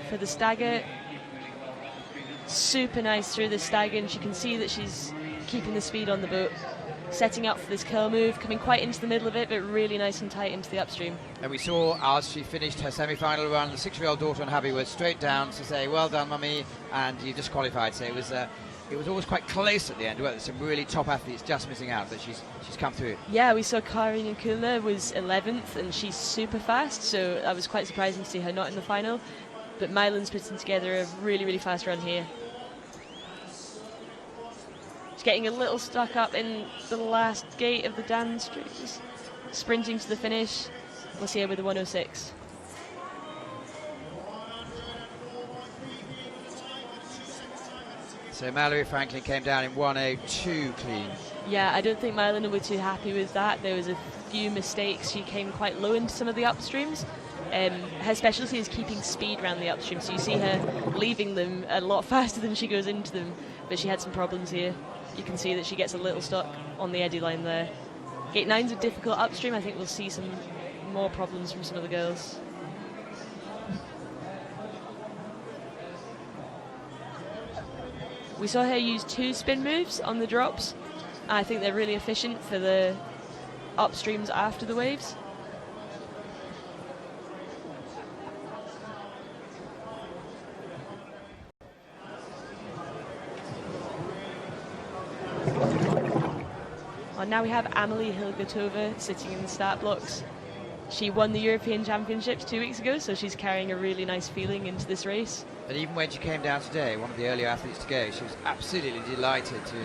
for the stagger. Super nice through the stagger, and she can see that she's keeping the speed on the boat. Setting up for this curl move, coming quite into the middle of it, but really nice and tight into the upstream. And we saw as she finished her semi-final run, the 6-year-old daughter and hubby were straight down to say, "Well done, mummy," and you disqualified. So it was always quite close at the end. Well, some really top athletes just missing out, but she's come through. Yeah, we saw Karin Kulna was 11th, and she's super fast, so that was quite surprising to see her not in the final. But Mylan's putting together a really, really fast run here. She's getting a little stuck up in the last gate of the Dan strings. Sprinting to the finish. We'll see her with the 106. So Mallory Franklin came down in 102 clean. Yeah, I don't think Mylan will be too happy with that. There was a few mistakes. She came quite low into some of the upstreams. Her specialty is keeping speed around the upstream, so you see her leaving them a lot faster than she goes into them, but she had some problems here. You can see that she gets a little stuck on the eddy line there. Gate 9's a difficult upstream. I think we'll see some more problems from some of the girls. We saw her use 2 spin moves on the drops. I think they're really efficient for the upstreams after the waves. Well, now we have Amelie Hilgatova sitting in the start blocks. She won the European Championships 2 weeks ago, so she's carrying a really nice feeling into this race. And even when she came down today, one of the earlier athletes to go, she was absolutely delighted to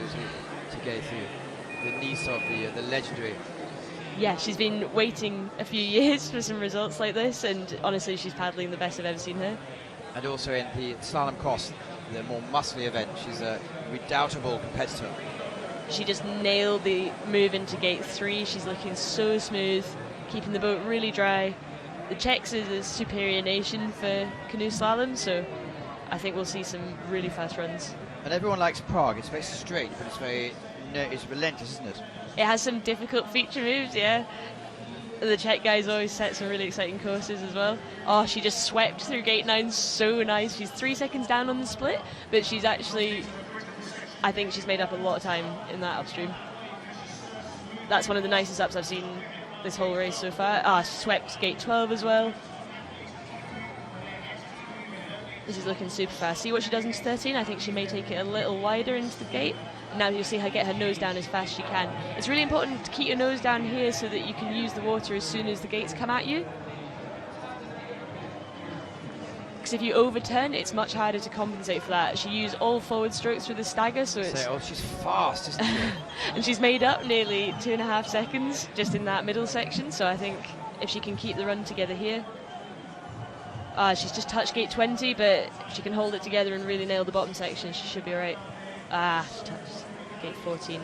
go through the niece of the legendary. Yeah, she's been waiting a few years for some results like this, and honestly, she's paddling the best I've ever seen her. And also in the slalom cross, the more muscly event, she's a redoubtable competitor. She just nailed the move into gate 3. She's looking so smooth, keeping the boat really dry. The Czechs is a superior nation for canoe slalom, so I think we'll see some really fast runs. And everyone likes Prague. It's very straight, but it's relentless, isn't it? It has some difficult feature moves, yeah. The Czech guys always set some really exciting courses as well. Oh, she just swept through gate 9 so nice. She's 3 seconds down on the split, but she's actually, I think she's made up a lot of time in that upstream. That's one of the nicest ups I've seen this whole race so far. She swept gate 12 as well. This is looking super fast. See what she does into 13? I think she may take it a little wider into the gate. Now you'll see her get her nose down as fast as she can. It's really important to keep your nose down here so that you can use the water as soon as the gates come at you. Because if you overturn, it's much harder to compensate for that. She used all forward strokes through the stagger, so it's... she's fast, isn't she? And she's made up nearly 2.5 seconds just in that middle section, so I think if she can keep the run together here... she's just touched gate 20, but if she can hold it together and really nail the bottom section, she should be alright. She touched gate 14. You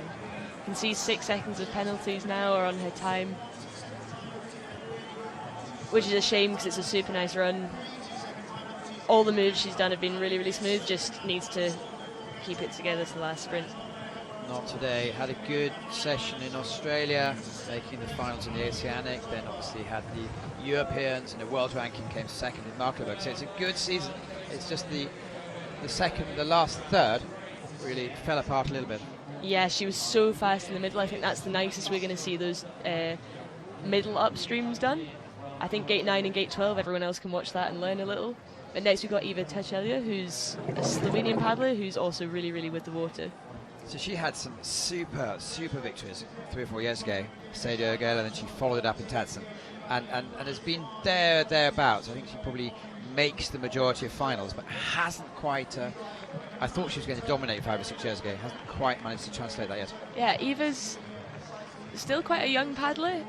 can see 6 seconds of penalties now are on her time, which is a shame because it's a super nice run. All the moves she's done have been really, really smooth, just needs to keep it together to the last sprint. Not today. Had a good session in Australia, making the finals in the Oceanic, then obviously had the Europeans, and the world ranking came second in Markleberg. So it's a good season. It's just the last third really fell apart a little bit. Yeah, she was so fast in the middle. I think that's the nicest we're going to see those middle upstreams done. I think gate 9 and gate 12, everyone else can watch that and learn a little. But next we've got Eva Tečelja, who's a Slovenian paddler who's also really, really with the water. So she had some super victories 3 or 4 years ago, Stadio Girl, and then she followed it up in Tatson, and has been thereabouts. I think she probably makes the majority of finals, but hasn't quite. I thought she was going to dominate 5 or 6 years ago. Hasn't quite managed to translate that yet. Yeah, Eva's still quite a young paddler.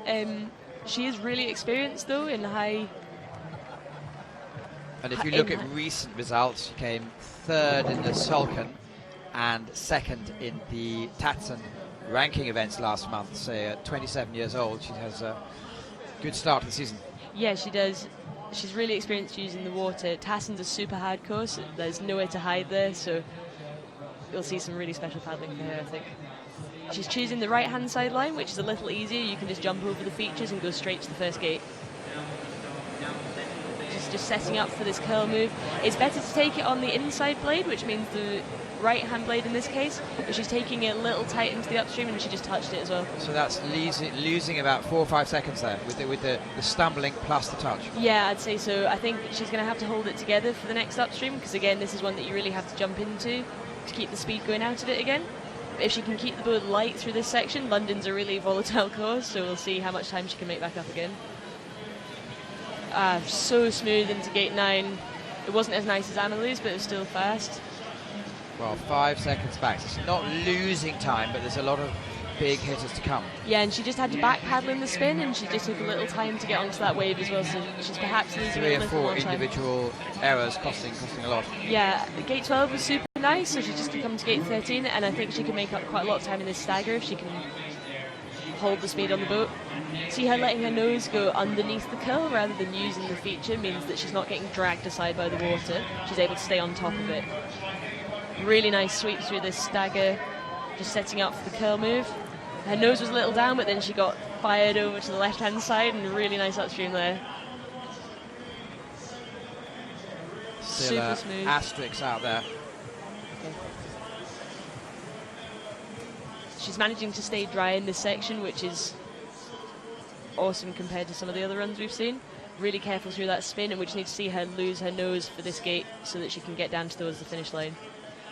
She is really experienced though in high. And if you look at recent results, she came 3rd in the Sulcan and 2nd in the Tatson ranking events last month. So at 27 years old, she has a good start to the season. Yeah, she does. She's really experienced using the water. Tasson's a super hard course. There's nowhere to hide there, so you'll see some really special paddling for her, I think. She's choosing the right-hand side line, which is a little easier. You can just jump over the features and go straight to the first gate. She's just setting up for this curl move. It's better to take it on the inside blade, which means the right-hand blade in this case, but she's taking it a little tight into the upstream, and she just touched it as well. So that's losing about 4 or 5 seconds there with the stumbling plus the touch. Yeah, I'd say so. I think she's going to have to hold it together for the next upstream, because again, this is one that you really have to jump into to keep the speed going out of it again. But if she can keep the boat light through this section, London's a really volatile course, so we'll see how much time she can make back up again. So smooth into gate 9. It wasn't as nice as Annalise, but it was still fast. Well, 5 seconds back. So she's not losing time, but there's a lot of big hitters to come. Yeah, and she just had to back paddle in the spin, and she just took a little time to get onto that wave as well, so she's perhaps losing 3 a or little 4 more time. individual errors costing a lot. Yeah, gate 12 was super nice, so she's just come to gate 13, and I think she can make up quite a lot of time in this stagger if she can hold the speed on the boat. See her letting her nose go underneath the curl rather than using the feature means that she's not getting dragged aside by the water. She's able to stay on top of it. Really nice sweep through this stagger, just setting up for the curl move. Her nose was a little down, but then she got fired over to the left-hand side, and a really nice upstream there. Still Super smooth. asterisks out there. She's managing to stay dry in this section, which is awesome compared to some of the other runs we've seen. Really careful through that spin, and we just need to see her lose her nose for this gate so that she can get down towards the finish line.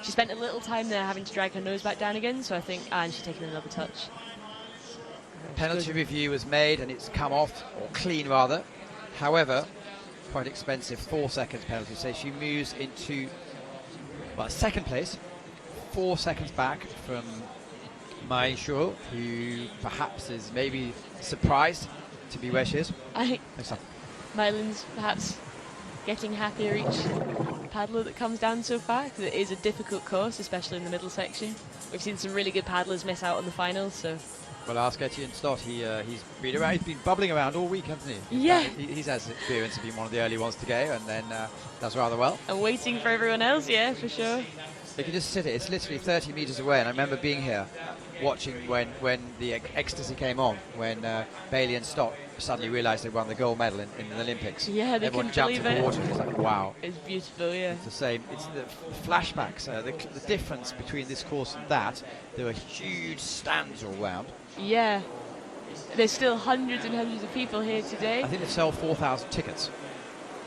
She spent a little time there having to drag her nose back down again, so I think, and she's taken another touch. Penalty review was made and it's come off, or clean rather. However, quite expensive 4 seconds penalty. So she moves into, well, 2nd place, 4 seconds back from Mai Shuro, who perhaps is maybe surprised to be where she is. Next time. Mylan's perhaps getting happier each paddler that comes down so far, because it is a difficult course, especially in the middle section. We've seen some really good paddlers miss out on the finals, so... Well, ask Etienne Stott. He's been around. He's been bubbling around all week, hasn't he? Yeah. He's had experience of being one of the early ones to go, and then does rather well. And waiting for everyone else, yeah, for sure. You can just sit it. It's literally 30 metres away, and I remember being here, watching when the ecstasy came on, when Bailey and Stott suddenly realised they won the gold medal in the Olympics. Yeah, they Everyone couldn't jumped in believe the it. water. It's like, wow. It's beautiful, yeah. It's the same. It's the flashbacks. The difference between this course and that. There were huge stands all round. Yeah. There's still hundreds and hundreds of people here today. I think they sell 4,000 tickets.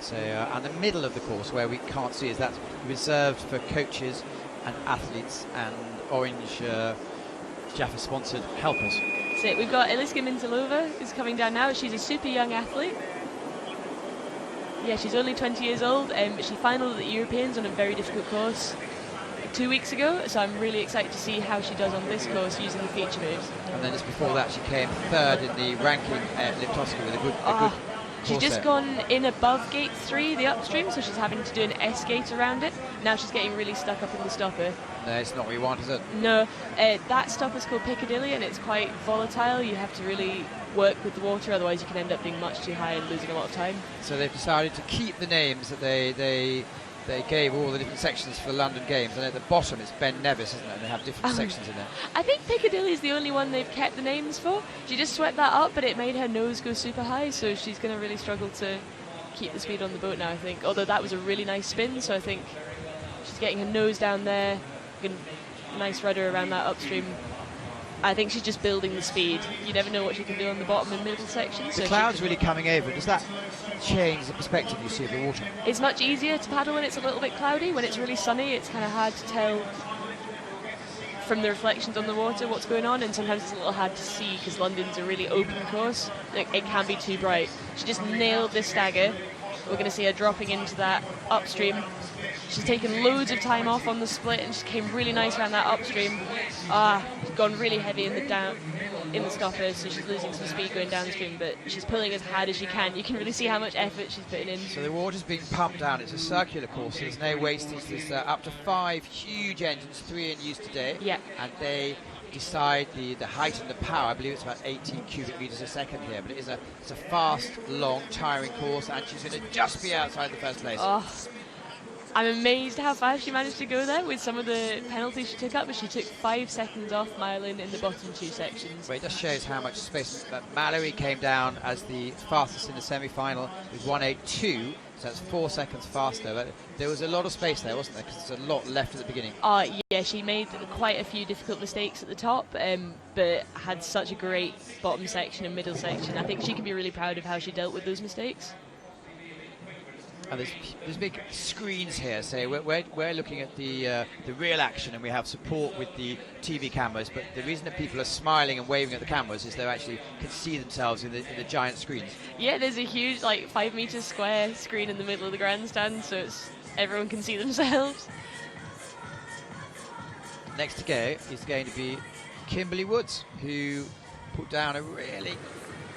So, and the middle of the course where we can't see is that's reserved for coaches and athletes and Orange Jaffa-sponsored helpers. That's it. We've got Eliska Mintalova who's coming down now. She's a super young athlete. Yeah, she's only 20 years old, but she finalled at the Europeans on a very difficult course 2 weeks ago, so I'm really excited to see how she does on this course using the feature moves. And then just before that, she came 3rd in the ranking at Liptovsky with a good She's course just there. gone in above gate 3, the upstream, so she's having to do an S gate around it. Now she's getting really stuck up in the stopper. No, it's not what you want, is it? No, that stopper's called Piccadilly, and it's quite volatile. You have to really work with the water, otherwise you can end up being much too high and losing a lot of time. So they've decided to keep the names that they gave all the different sections for the London Games, and at the bottom it's Ben Nevis, isn't it? And they have different sections in there. I think Piccadilly is the only one they've kept the names for. She just swept that up, but it made her nose go super high, so she's going to really struggle to keep the speed on the boat now, I think. Although that was a really nice spin, so I think she's getting her nose down there. You can nice rudder around that upstream. I think she's just building the speed. You never know what she can do on the bottom and middle section. The cloud's really coming over. Does that change the perspective you see of the water? It's much easier to paddle when it's a little bit cloudy. When it's really sunny, it's kind of hard to tell from the reflections on the water what's going on, and sometimes it's a little hard to see because London's a really open course. It can be too bright. She just nailed this stagger. We're going to see her dropping into that upstream. She's taken loads of time off on the split, and she came really nice around that upstream. She's gone really heavy in the stopper, so she's losing some speed going downstream, but she's pulling as hard as she can. You can really see how much effort she's putting in. So the water's being pumped down. It's a circular course. There's no wastage. There's up to 5 huge engines, 3 in use today. Yeah. And they decide the height and the power. I believe it's about 18 cubic meters a second here, but it's a fast, long, tiring course, and she's going to just be outside the first place. I'm amazed how fast she managed to go there with some of the penalties she took up, but she took 5 seconds off Mylan in the bottom 2 sections. Well, it just shows how much space. Mallory came down as the fastest in the semi-final with 1:08.2, so that's 4 seconds faster. But there was a lot of space there, wasn't there? Because there's a lot left at the beginning. Yeah, she made quite a few difficult mistakes at the top, but had such a great bottom section and middle section. I think she can be really proud of how she dealt with those mistakes. And there's big screens here, so we're looking at the real action, and we have support with the TV cameras. But the reason that people are smiling and waving at the cameras is they actually can see themselves in the giant screens. Yeah, there's a huge 5 meter square screen in the middle of the grandstand, so everyone can see themselves. Next to go is going to be Kimberly Woods, who put down a really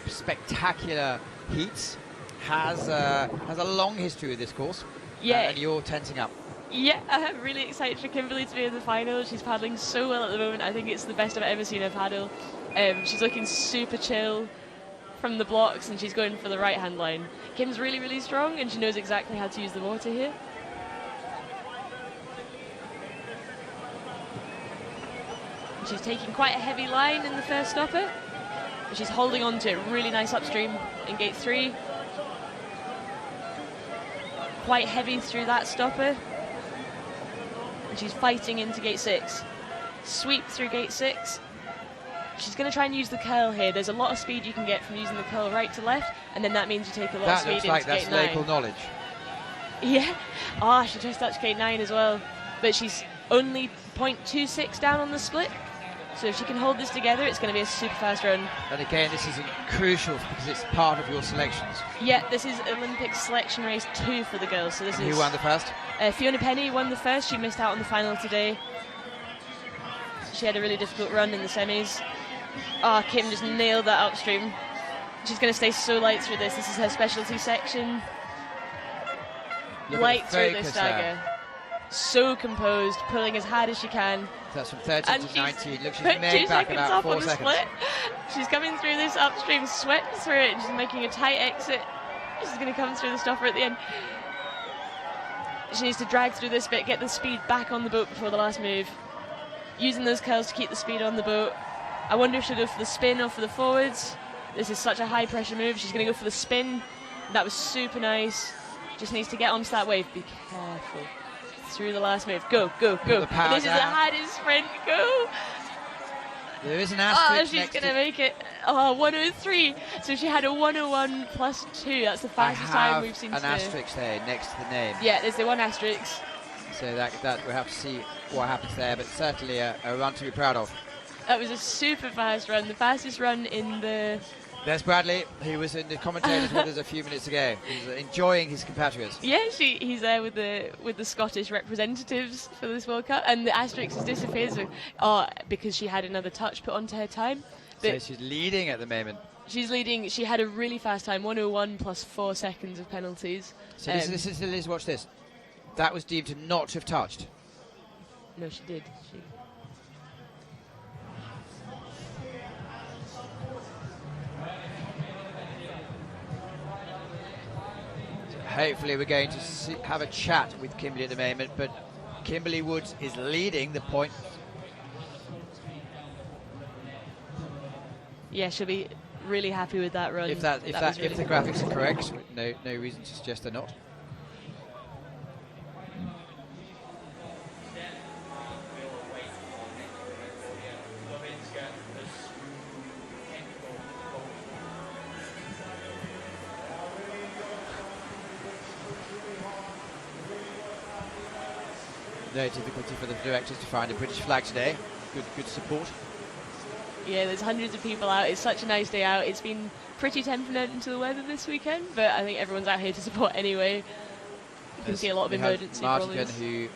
spectacular heat. Has a long history with this course. Yeah. And you're tensing up. Yeah, I'm really excited for Kimberly to be in the final. She's paddling so well at the moment. I think it's the best I've ever seen her paddle. She's looking super chill from the blocks, and she's going for the right-hand line. Kim's really, really strong, and she knows exactly how to use the water here. She's taking quite a heavy line in the first stopper, but she's holding on to it really nice upstream in gate 3. Quite heavy through that stopper, and she's fighting into gate 6. Sweep through gate 6. She's going to try and use the curl here. There's a lot of speed you can get from using the curl right to left, and then that means you take a lot of speed into gate 9. That looks like that's local knowledge. Yeah. She tries to touch gate 9 as well, but she's only 0.26 down on the split. So if she can hold this together, it's going to be a super fast run. And again, this is crucial because it's part of your selections. Yeah, this is Olympic selection race 2 for the girls. So who won the first? Fiona Penny won the first. She missed out on the final today. She had a really difficult run in the semis. Kim just nailed that upstream. She's going to stay so light through this. This is her specialty section. Light through this stagger. So composed, pulling as hard as she can. That's from 13 to 19. Look, she's put made 2 back seconds about off 4 on the seconds. split. She's coming through this upstream, swept through it, and she's making a tight exit. She's going to come through the stopper at the end. She needs to drag through this bit, get the speed back on the boat before the last move. Using those curls to keep the speed on the boat. I wonder if she'll go for the spin or for the forwards. This is such a high pressure move. She's going to go for the spin. That was super nice. Just needs to get onto that wave. Be careful. Through the last move. Go, go, go. This is the hardest sprint. Go. There is an asterisk. She's going to make it. 1:03. So she had a 1:01 plus 2. That's the fastest time we've seen today. An asterisk there next to the name. Yeah, there's the 1 asterisk. So that we'll have to see what happens there, but certainly a run to be proud of. That was a super fast run. The fastest run in the... There's Bradley, who was in the commentators with us a few minutes ago. He's enjoying his compatriots. Yeah, he's there with the Scottish representatives for this World Cup, and the asterisk has disappeared because she had another touch put onto her time. So she's leading at the moment. She's leading. She had a really fast time, 1:01 plus 4 seconds of penalties. So this is Liz. Watch this. That was deemed to not have touched. No, she did. Hopefully we're going to have a chat with Kimberly at the moment, but Kimberly Woods is leading the point. Yeah, she'll be really happy with that run. If the graphics are correct, no reason to suggest they're not. No difficulty for the directors to find a British flag today. Good support. Yeah, there's hundreds of people out. It's such a nice day out. It's been pretty temperamental to the weather this weekend, but I think everyone's out here to support anyway. You can see a lot of emergency Martin, rollers. who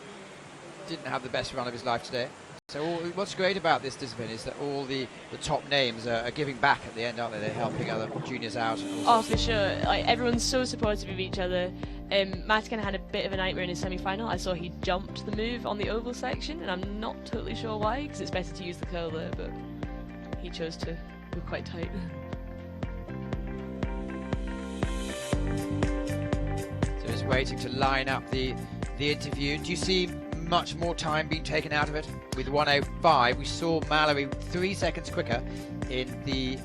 didn't have the best run of his life today. So what's great about this discipline is that all the top names are giving back at the end, aren't they? They're helping other juniors out. Oh, for sure. Like, everyone's so supportive of each other. Matikan had a bit of a nightmare in his semi-final. I saw he jumped the move on the oval section, and I'm not totally sure why, because it's better to use the curl there, but he chose to go quite tight. So he's waiting to line up the interview. Do you see much more time being taken out of it? With 1:05, we saw Mallory 3 seconds quicker in the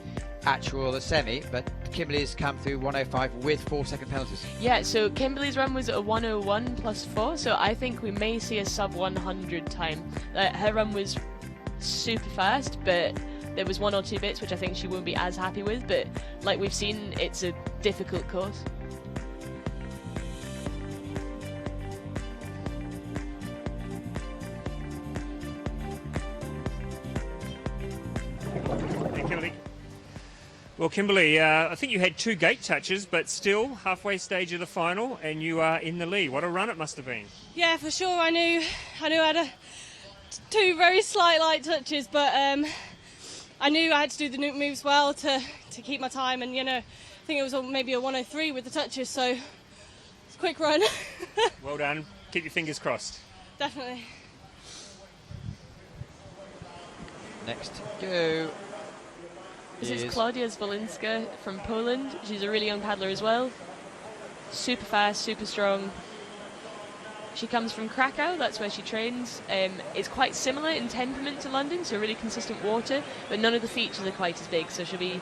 actual semi, but Kimberly's come through 1:05 with 4-second penalties. Yeah, so Kimberly's run was a 1:01 plus 4, so I think we may see a sub 100 time. Her run was super fast, but there was 1 or 2 bits which I think she won't be as happy with, but like we've seen, it's a difficult course. Kimberly. Well, Kimberly, I think you had 2 gate touches, but still halfway stage of the final, and you are in the lead. What a run it must have been. Yeah, for sure. I knew I had 2 very slight light touches, but I knew I had to do the nuke moves well to keep my time, and I think it was maybe a 1:03 with the touches, so it's a quick run. Well done. Keep your fingers crossed. Definitely. Next to go. This is Klaudia Zwolinska from Poland. She's a really young paddler as well. Super fast, super strong. She comes from Krakow, that's where she trains. It's quite similar in temperament to London, so really consistent water, but none of the features are quite as big, so she'll be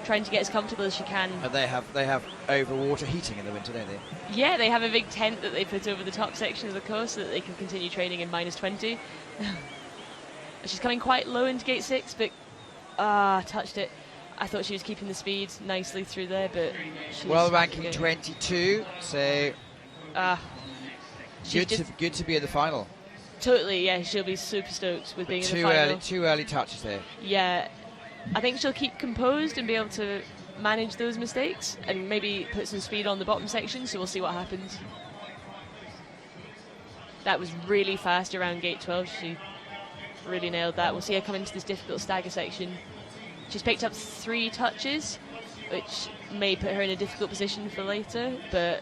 trying to get as comfortable as she can. And they have over water heating in the winter, don't they? Yeah, they have a big tent that they put over the top section of the course so that they can continue training in -20. She's coming quite low into gate 6, but touched it. I thought she was keeping the speed nicely through there, but she's well, ranking 22, so good to be in the final. Totally, yeah, she'll be super stoked with being in the final. Two early touches there. Yeah, I think she'll keep composed and be able to manage those mistakes and maybe put some speed on the bottom section, so we'll see what happens. That was really fast around gate 12. She really nailed that. We'll see her come into this difficult stagger section. She's picked up 3 touches, which may put her in a difficult position for later, but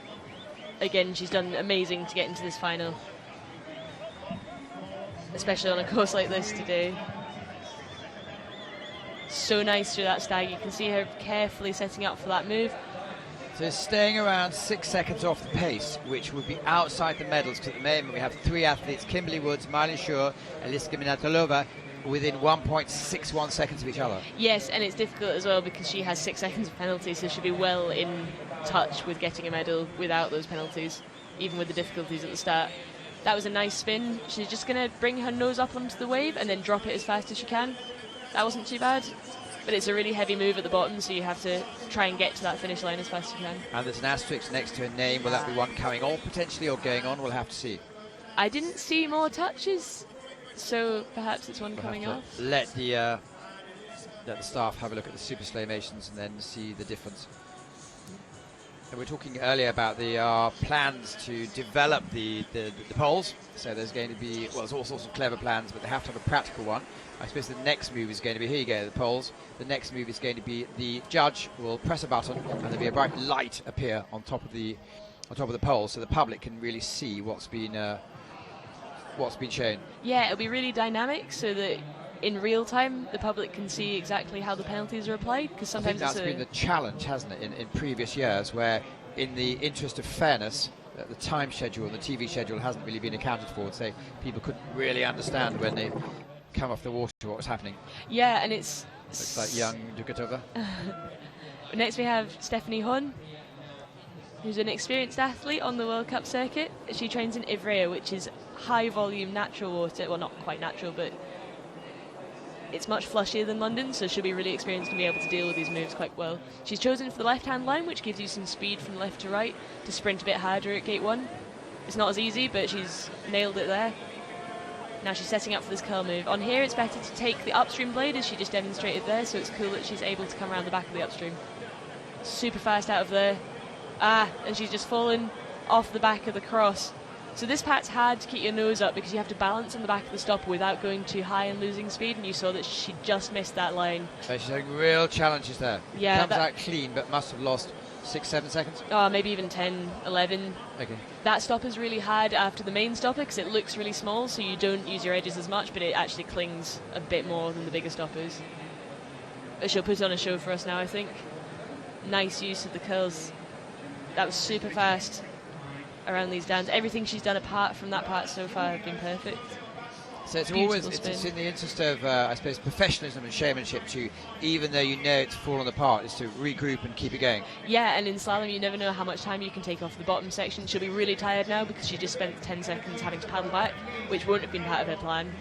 again, she's done amazing to get into this final, especially on a course like this today. So nice through that stag. You can see her carefully setting up for that move. So staying around 6 seconds off the pace, which would be outside the medals, because at the moment we have 3 athletes, Kimberly Woods, Miley Shaw, and Liska Minatalova, within 1.61 seconds of each other. Yes, and it's difficult as well because she has 6 seconds of penalty, so she'll be well in touch with getting a medal without those penalties, even with the difficulties at the start. That was a nice spin. She's just going to bring her nose up onto the wave and then drop it as fast as she can. That wasn't too bad, but it's a really heavy move at the bottom, so you have to try and get to that finish line as fast as you can. And there's an asterisk next to her name. Will that be one coming off potentially or going on? We'll have to see. I didn't see more touches, so perhaps it's one We'll coming have off. to let the staff have a look at the super slamations and then see the difference. And we were talking earlier about the plans to develop the poles. So there's going to be, well, there's all sorts of clever plans, but they have to have a practical one. I suppose the next move is going to be, here you go, the poles. The next move is going to be the judge will press a button and there'll be a bright light appear on top of the pole, so the public can really see what's been shown. Yeah, it'll be really dynamic so that in real time the public can see exactly how the penalties are applied, because I sometimes think that's been the challenge, hasn't it, in previous years, where in the interest of fairness, the time schedule and the TV schedule hasn't really been accounted for, so people couldn't really understand when they come off the water what was happening. Yeah, and it's Looks like young Dukatova. Next we have Stephanie Hon, who's an experienced athlete on the World Cup circuit. She trains in Ivrea, which is high volume natural water. Well, not quite natural, but it's much flushier than London, so she'll be really experienced and be able to deal with these moves quite well. She's chosen for the left-hand line, which gives you some speed from left to right to sprint a bit harder at gate 1. It's not as easy, but she's nailed it there. Now she's setting up for this curl move. On here, it's better to take the upstream blade, as she just demonstrated there, so it's cool that she's able to come around the back of the upstream. Super fast out of there. And she's just fallen off the back of the cross. So this part's hard to keep your nose up because you have to balance on the back of the stopper without going too high and losing speed, and you saw that she just missed that line. So she's having real challenges there. Yeah, Comes out clean, but must have lost 6-7 seconds. Oh, maybe even 10, 11. Okay. That stopper's really hard after the main stopper because it looks really small, so you don't use your edges as much, but it actually clings a bit more than the bigger stoppers. But she'll put on a show for us now, I think. Nice use of the curls. That was super fast around these downs. Everything she's done apart from that part so far have been perfect. So it's Beautiful always it's spin. in the interest of I suppose professionalism and showmanship to, even though you know it's fallen apart, is to regroup and keep it going. Yeah, and in slalom you never know how much time you can take off the bottom section. She'll be really tired now because she just spent 10 seconds having to paddle back, which won't have been part of her plan.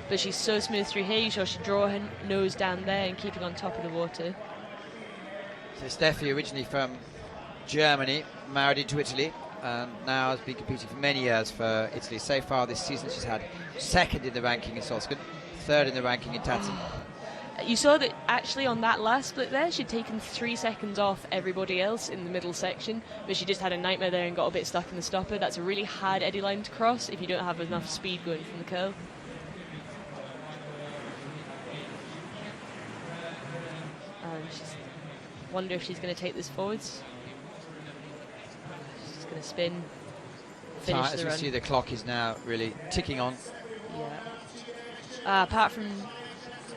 But she's so smooth through here. You saw she draw her nose down there and keeping on top of the water. So Steffi, originally from Germany, married into Italy, and now has been competing for many years for Italy. So far this season she's had second in the ranking in Solskjaer, third in the ranking in Tatsan. You saw that actually on that last split there, she'd taken 3 seconds off everybody else in the middle section, but she just had a nightmare there and got a bit stuck in the stopper. That's a really hard eddy line to cross if you don't have enough speed going from the curl. And wonder if she's going to take this forwards. She's going to spin, finish As the we run. see, the clock is now really ticking on. Yeah. Apart from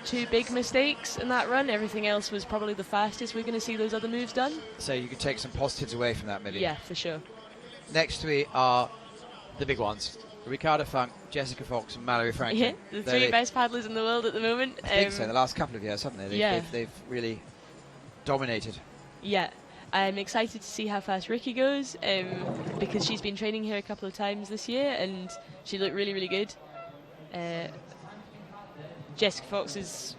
2 big mistakes in that run, everything else was probably the fastest we're going to see those other moves done. So you could take some positives away from that, maybe. Yeah, for sure. Next 3 are the big ones. Ricarda Funk, Jessica Fox and Mallory Franklin. Yeah, the 3 best paddlers in the world at the moment. I think so, the last couple of years, haven't they? Yeah. They've really dominated. Yeah, I'm excited to see how fast Ricky goes because she's been training here a couple of times this year and she looked really, really good. Jessica Fox is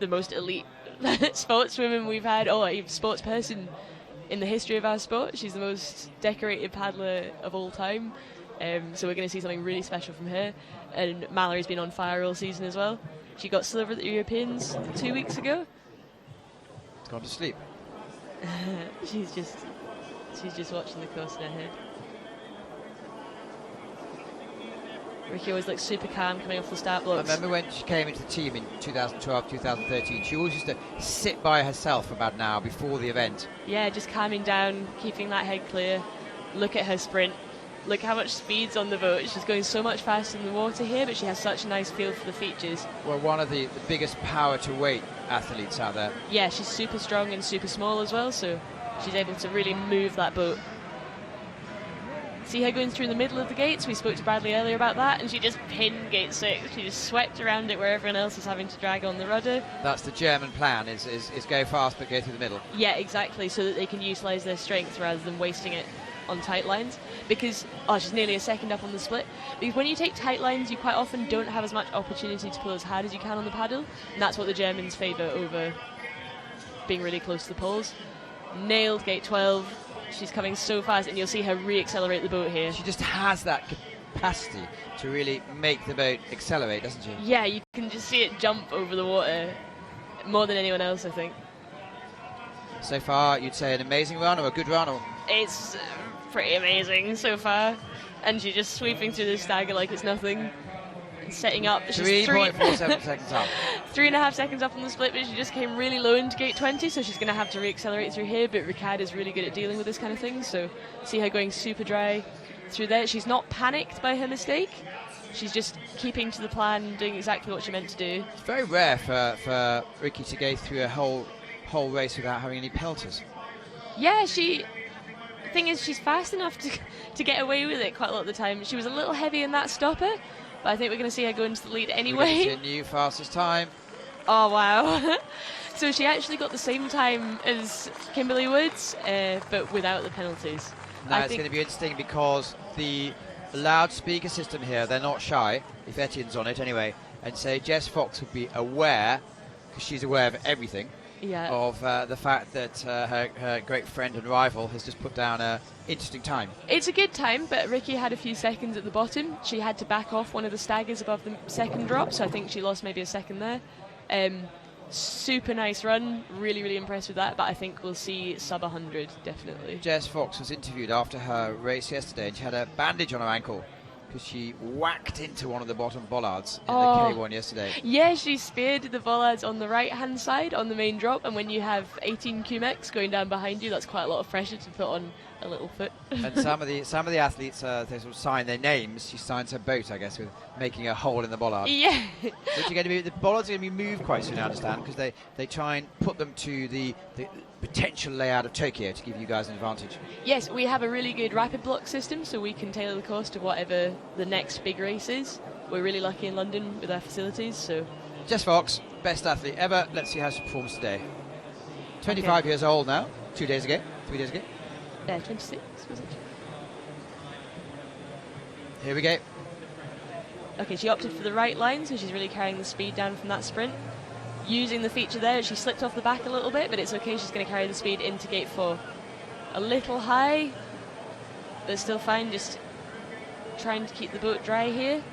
the most elite sportswoman we've had, or even sports person in the history of our sport. She's the most decorated paddler of all time. So we're going to see something really special from her. And Mallory's been on fire all season as well. She got silver at the Europeans 2 weeks ago. It's gone to sleep. She's just watching the course in her head. Ricky always looks super calm coming off the start I blocks. remember when she came into the team in 2012, 2013, she always used to sit by herself for about an hour before the event. Yeah, just calming down, keeping that head clear. Look at her sprint. Look how much speed's on the boat. She's going so much faster in the water here, but she has such a nice feel for the features. Well, one of the biggest power to weight athletes out there. Yeah, she's super strong and super small as well, so she's able to really move that boat. See her going through the middle of the gates? We spoke to Bradley earlier about that, and she just pinned gate 6. She just swept around it where everyone else was having to drag on the rudder. That's the German plan, is go fast but go through the middle. Yeah, exactly, so that they can utilise their strength rather than wasting it on tight lines. Because, she's nearly a second up on the split. Because when you take tight lines, you quite often don't have as much opportunity to pull as hard as you can on the paddle, and that's what the Germans favour over being really close to the poles. Nailed gate 12. She's coming so fast, and you'll see her re-accelerate the boat here. She just has that capacity to really make the boat accelerate, doesn't she? Yeah, you can just see it jump over the water more than anyone else, I think. So far, you'd say an amazing run or a good run? Or It's pretty amazing so far. And she's just sweeping through the stagger like it's nothing. And setting up. She's 3.47 seconds up. 3.5 seconds up on the split, but she just came really low into gate 20, so she's going to have to re-accelerate through here, but Ricarda's really good at dealing with this kind of thing, so see her going super dry through there. She's not panicked by her mistake. She's just keeping to the plan, doing exactly what she meant to do. It's very rare for Ricky to go through a whole race without having any pelters. Yeah, the thing is, she's fast enough to get away with it quite a lot of the time. She was a little heavy in that stopper, but I think we're going to see her go into the lead We're anyway. going to see a new fastest time. Oh, wow. So she actually got the same time as Kimberly Woods, but without the penalties. Now it's going to be interesting because the loudspeaker system here, they're not shy, if Etienne's on it anyway, and say Jess Fox would be aware, because she's aware of everything, Yeah. of the fact that her great friend and rival has just put down an interesting time. It's a good time, but Ricky had a few seconds at the bottom. She had to back off one of the staggers above the second drop, so I think she lost maybe a second there. Super nice run, really impressed with that, but I think we'll see sub 100 definitely. Jess Fox was interviewed after her race yesterday, and she had a bandage on her ankle because she whacked into one of the bottom bollards in the K1 yesterday. Yeah, she speared the bollards on the right hand side on the main drop, and when you have 18 QMX going down behind you, that's quite a lot of pressure to put on a little foot. And some of the athletes, they sort of sign their names. She signs her boat, I guess, with making a hole in the bollard. Yeah. Which are going to be, the bollards are going to be moved quite soon, I understand, because they try and put them to the potential layout of Tokyo to give you guys an advantage. Yes, we have a really good rapid block system, so we can tailor the course to whatever the next big race is. We're really lucky in London with our facilities, so... Jess Fox, best athlete ever. Let's see how she performs today. 25 years old now, 3 days ago. 26, was it? Here we go. Okay, she opted for the right line, so she's really carrying the speed down from that sprint. Using the feature there, she slipped off the back a little bit, but it's okay, she's going to carry the speed into gate 4. A little high, but still fine, just trying to keep the boat dry here.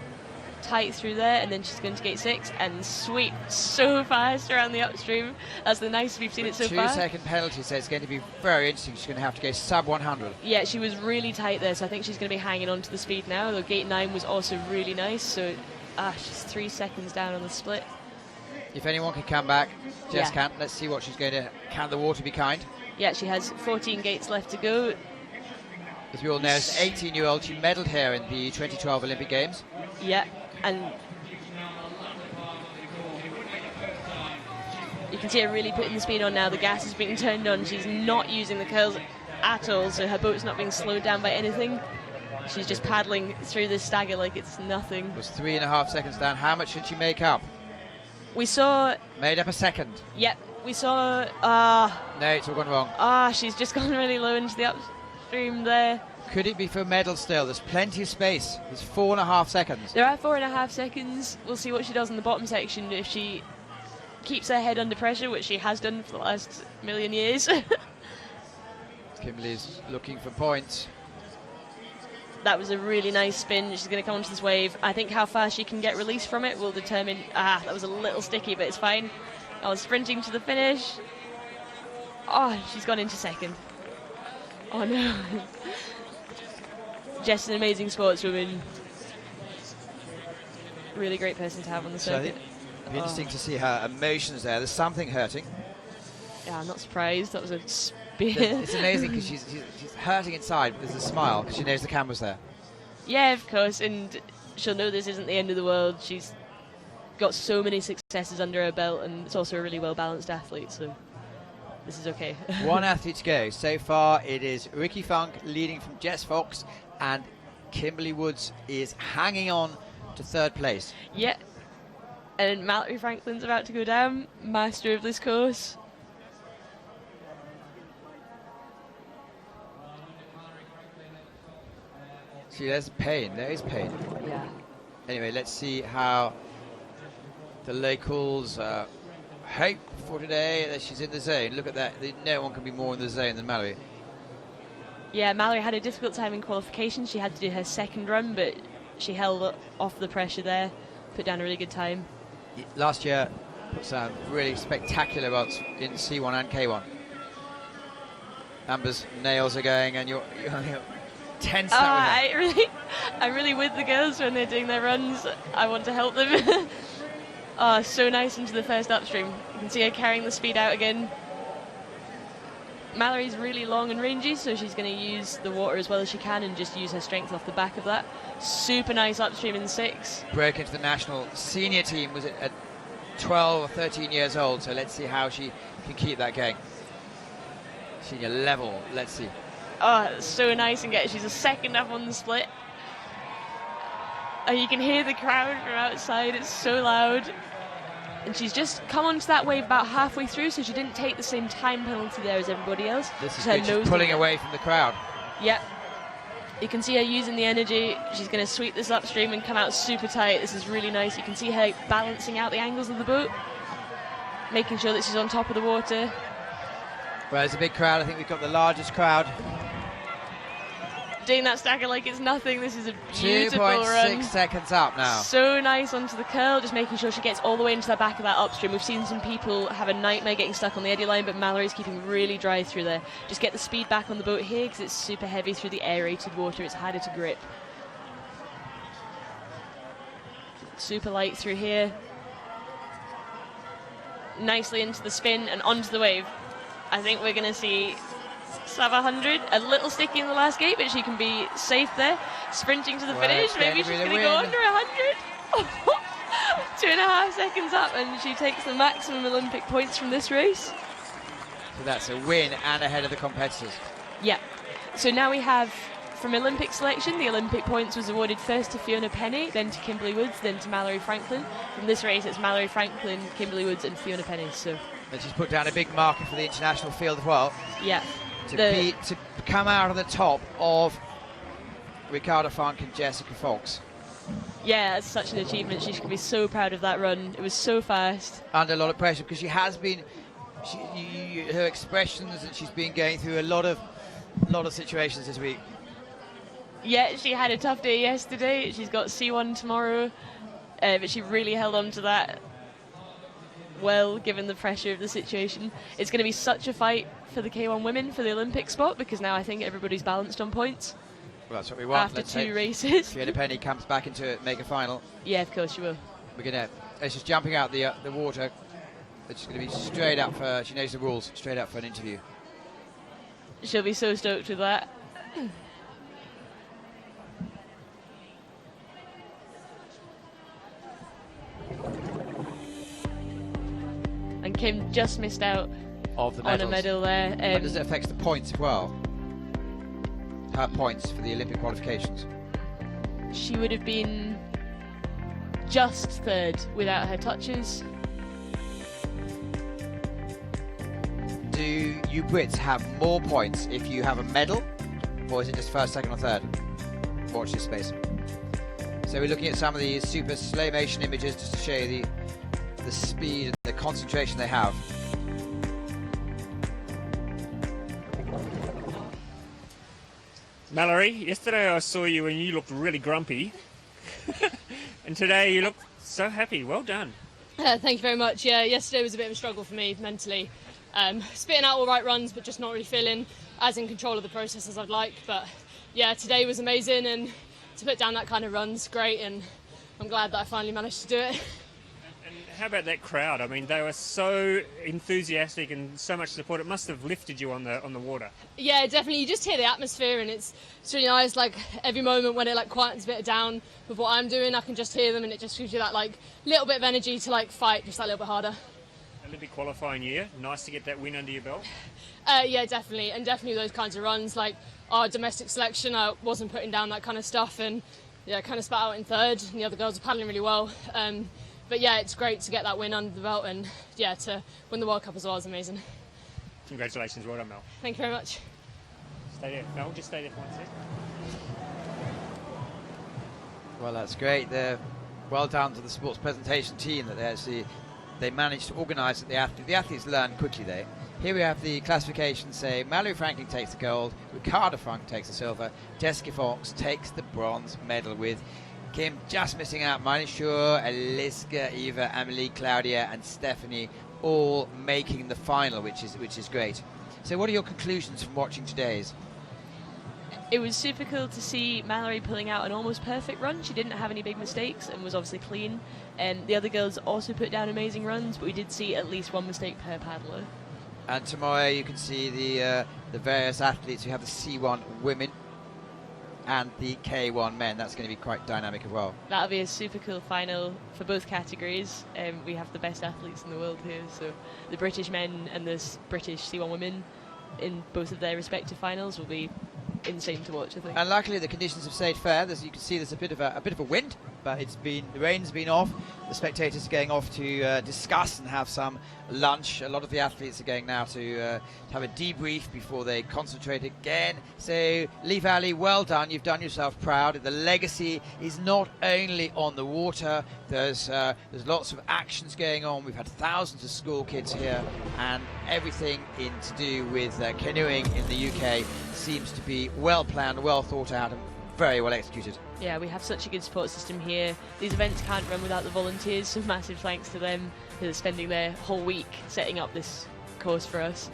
Tight through there, and then she's going to gate 6 and sweep so fast around the upstream. That's the nicest we've seen it so far. 2-second penalty, so it's going to be very interesting. She's going to have to go sub 100. Yeah, she was really tight there, so I think she's going to be hanging on to the speed now. Though gate 9 was also really nice, so she's 3 seconds down on the split. If anyone can come back, Jess can. Let's see what she's going to. Can the water be kind? Yeah, she has 14 gates left to go. As we all know, as an 18-year-old, she medalled here in the 2012 Olympic Games. Yeah, and you can see her really putting the speed on now. The gas is being turned on. She's not using the curls at all, so her boat's not being slowed down by anything. She's just paddling through this stagger like it's nothing. It was 3.5 seconds down. How much should she make up? We saw... Made up a second. Yep, we saw... No, it's all gone wrong. She's just gone really low into the upstream there. Could it be for a medal still? There's plenty of space. There's 4.5 seconds. There are 4.5 seconds. We'll see what she does in the bottom section. If she keeps her head under pressure, which she has done for the last million years. Kimberly's looking for points. That was a really nice spin. She's going to come onto this wave. I think how fast she can get released from it will determine... that was a little sticky, but it's fine. I was sprinting to the finish. She's gone into second. Oh, no. Jess is an amazing sportswoman. Really great person to have on the circuit. It'd be interesting to see her emotions there. There's something hurting. Yeah, I'm not surprised. That was a spear. It's amazing because she's hurting inside, but there's a smile because she knows the camera's there. Yeah, of course, and she'll know this isn't the end of the world. She's got so many successes under her belt, and it's also a really well-balanced athlete, so this is okay. One athlete to go. So far, it is Ricky Funk leading from Jess Fox, and Kimberly Woods is hanging on to third place. Yeah, and Mallory Franklin's about to go down, master of this course. See, there's pain. There is pain. Yeah. Anyway, let's see how the locals hope for today that she's in the zone. Look at that. No one can be more in the zone than Mallory. Yeah, Mallory had a difficult time in qualification. She had to do her second run, but she held off the pressure there, put down a really good time. Last year, put some really spectacular runs in C1 and K1. Amber's nails are going, and you're tense out with her. I'm really with the girls when they're doing their runs. I want to help them. So nice into the first upstream. You can see her carrying the speed out again. Mallory's really long and rangy, so she's going to use the water as well as she can and just use her strength off the back of that. Super nice upstream in 6. Broke into the national senior team, was it at 12 or 13 years old, so let's see how she can keep that going. Senior level, let's see. So nice, and she's a second up on the split. You can hear the crowd from outside, it's so loud. And she's just come onto that wave about halfway through, so she didn't take the same time penalty there as everybody else. This is good. She's pulling away from the crowd. Yep. You can see her using the energy. She's going to sweep this upstream and come out super tight. This is really nice. You can see her balancing out the angles of the boat. making sure that she's on top of the water. Well, there's a big crowd. I think we've got the largest crowd. Doing that stacker like it's nothing. This is a beautiful run. 2.6 seconds up now. So nice onto the curl, just making sure she gets all the way into the back of that upstream. We've seen some people have a nightmare getting stuck on the eddy line, but Mallory's keeping really dry through there. Just get the speed back on the boat here because it's super heavy through the aerated water. It's harder to grip. Super light through here. Nicely into the spin and onto the wave. I think we're going to see Sava 100, a little sticky in the last gate, but she can be safe there. Sprinting to the finish, maybe she's going to go under 100. 2.5 seconds up, and she takes the maximum Olympic points from this race. So that's a win and ahead of the competitors. Yeah. So now we have, from Olympic selection, the Olympic points was awarded first to Fiona Penny, then to Kimberly Woods, then to Mallory Franklin. From this race, it's Mallory Franklin, Kimberly Woods, and Fiona Penny. So. And she's put down a big marker for the international field as well. Yeah. To come out of the top of Ricardo Funk and Jessica Fox. Yeah, it's such an achievement. She should be so proud of that run. It was so fast. Under a lot of pressure because she has been, her expressions that she's been going through a lot of situations this week. Yeah, she had a tough day yesterday. She's got C1 tomorrow, but she really held on to that well, given the pressure of the situation. It's going to be such a fight for the K1 women for the Olympic spot because now I think everybody's balanced on points. Well, that's what we want. After two races. Fiona Penny comes back into it, make a final. Yeah, of course she will. We're gonna. She's jumping out the water. It's going to be straight up for. She knows the rules. Straight up for an interview. She'll be so stoked with that. And Kim just missed out of the on a medal there. And does it affect the points as well? Her points for the Olympic qualifications. She would have been just third without her touches. Do you Brits have more points if you have a medal, or is it just first, second, or third? Watch this space. So we're looking at some of these super slow motion images just to show you the speed and the concentration they have. Mallory, yesterday I saw you and you looked really grumpy. And today you look so happy. Well done. Thank you very much. Yeah, yesterday was a bit of a struggle for me mentally. Spitting out all right runs, but just not really feeling as in control of the process as I'd like. But yeah, today was amazing, and to put down that kind of run's great, and I'm glad that I finally managed to do it. And how about that crowd? I mean, they were so enthusiastic and so much support. It must have lifted you on the water. Yeah, definitely. You just hear the atmosphere, and it's really nice. Like every moment when it like quietens a bit down with what I'm doing, I can just hear them, and it just gives you that like little bit of energy to like fight just that little bit harder. Olympic qualifying year. Nice to get that win under your belt. Yeah, definitely, and definitely those kinds of runs. Like our domestic selection, I wasn't putting down that kind of stuff, and yeah, kind of spat out in third, and the other girls are paddling really well. But yeah, it's great to get that win under the belt, and yeah, to win the World Cup as well is amazing. Congratulations, well done, Mel. Thank you very much. Stay there, Mel. Just stay there for 1 second. Well, that's great. Well done to the sports presentation team that they managed to organise the athletes. The athletes learn quickly. Here we have the classification. Say Mallory Franklin takes the gold, Ricardo Funk takes the silver, Jessica Fox takes the bronze medal, with Kim just missing out. Miley Shaw, Eliska, Eva, Amelie, Claudia, and Stephanie all making the final, which is great. So, what are your conclusions from watching today's? It was super cool to see Mallory pulling out an almost perfect run. She didn't have any big mistakes and was obviously clean. The other girls also put down amazing runs, but we did see at least one mistake per paddler. And tomorrow you can see the various athletes. We have the C1 women and the K1 men. That's going to be quite dynamic as well. That'll be a super cool final for both categories. We have the best athletes in the world here, so the British men and the British C1 women in both of their respective finals will be insane to watch, I think. And luckily the conditions have stayed fair. You can see there's a bit of a wind, but the rain's been off. The spectators are going off to discuss and have some lunch. A lot of the athletes are going now to have a debrief before they concentrate again. So, Lee Valley, well done. You've done yourself proud. The legacy is not only on the water. There's lots of actions going on. We've had thousands of school kids here, and everything to do with canoeing in the UK seems to be well planned, well thought out, and very well executed. Yeah, we have such a good support system here. These events can't run without the volunteers, so massive thanks to them who are spending their whole week setting up this course for us.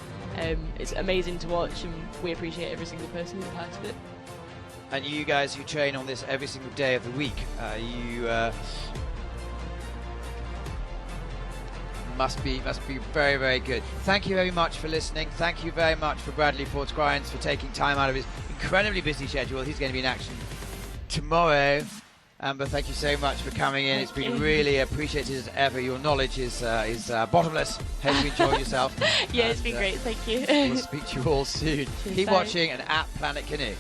It's amazing to watch, and we appreciate every single person who's part of it. And you guys who train on this every single day of the week, you must be very, very good. Thank you very much for listening. Thank you very much for Bradley Ford-Squires for taking time out of his incredibly busy schedule. He's going to be in action tomorrow. Amber, thank you so much for coming in. It's been really appreciated as ever. Your knowledge is bottomless. Hope you enjoyed yourself. Yeah, it's been great. Thank you. We'll speak to you all soon. Cheers, Keep bye. watching and at Planet Canoe.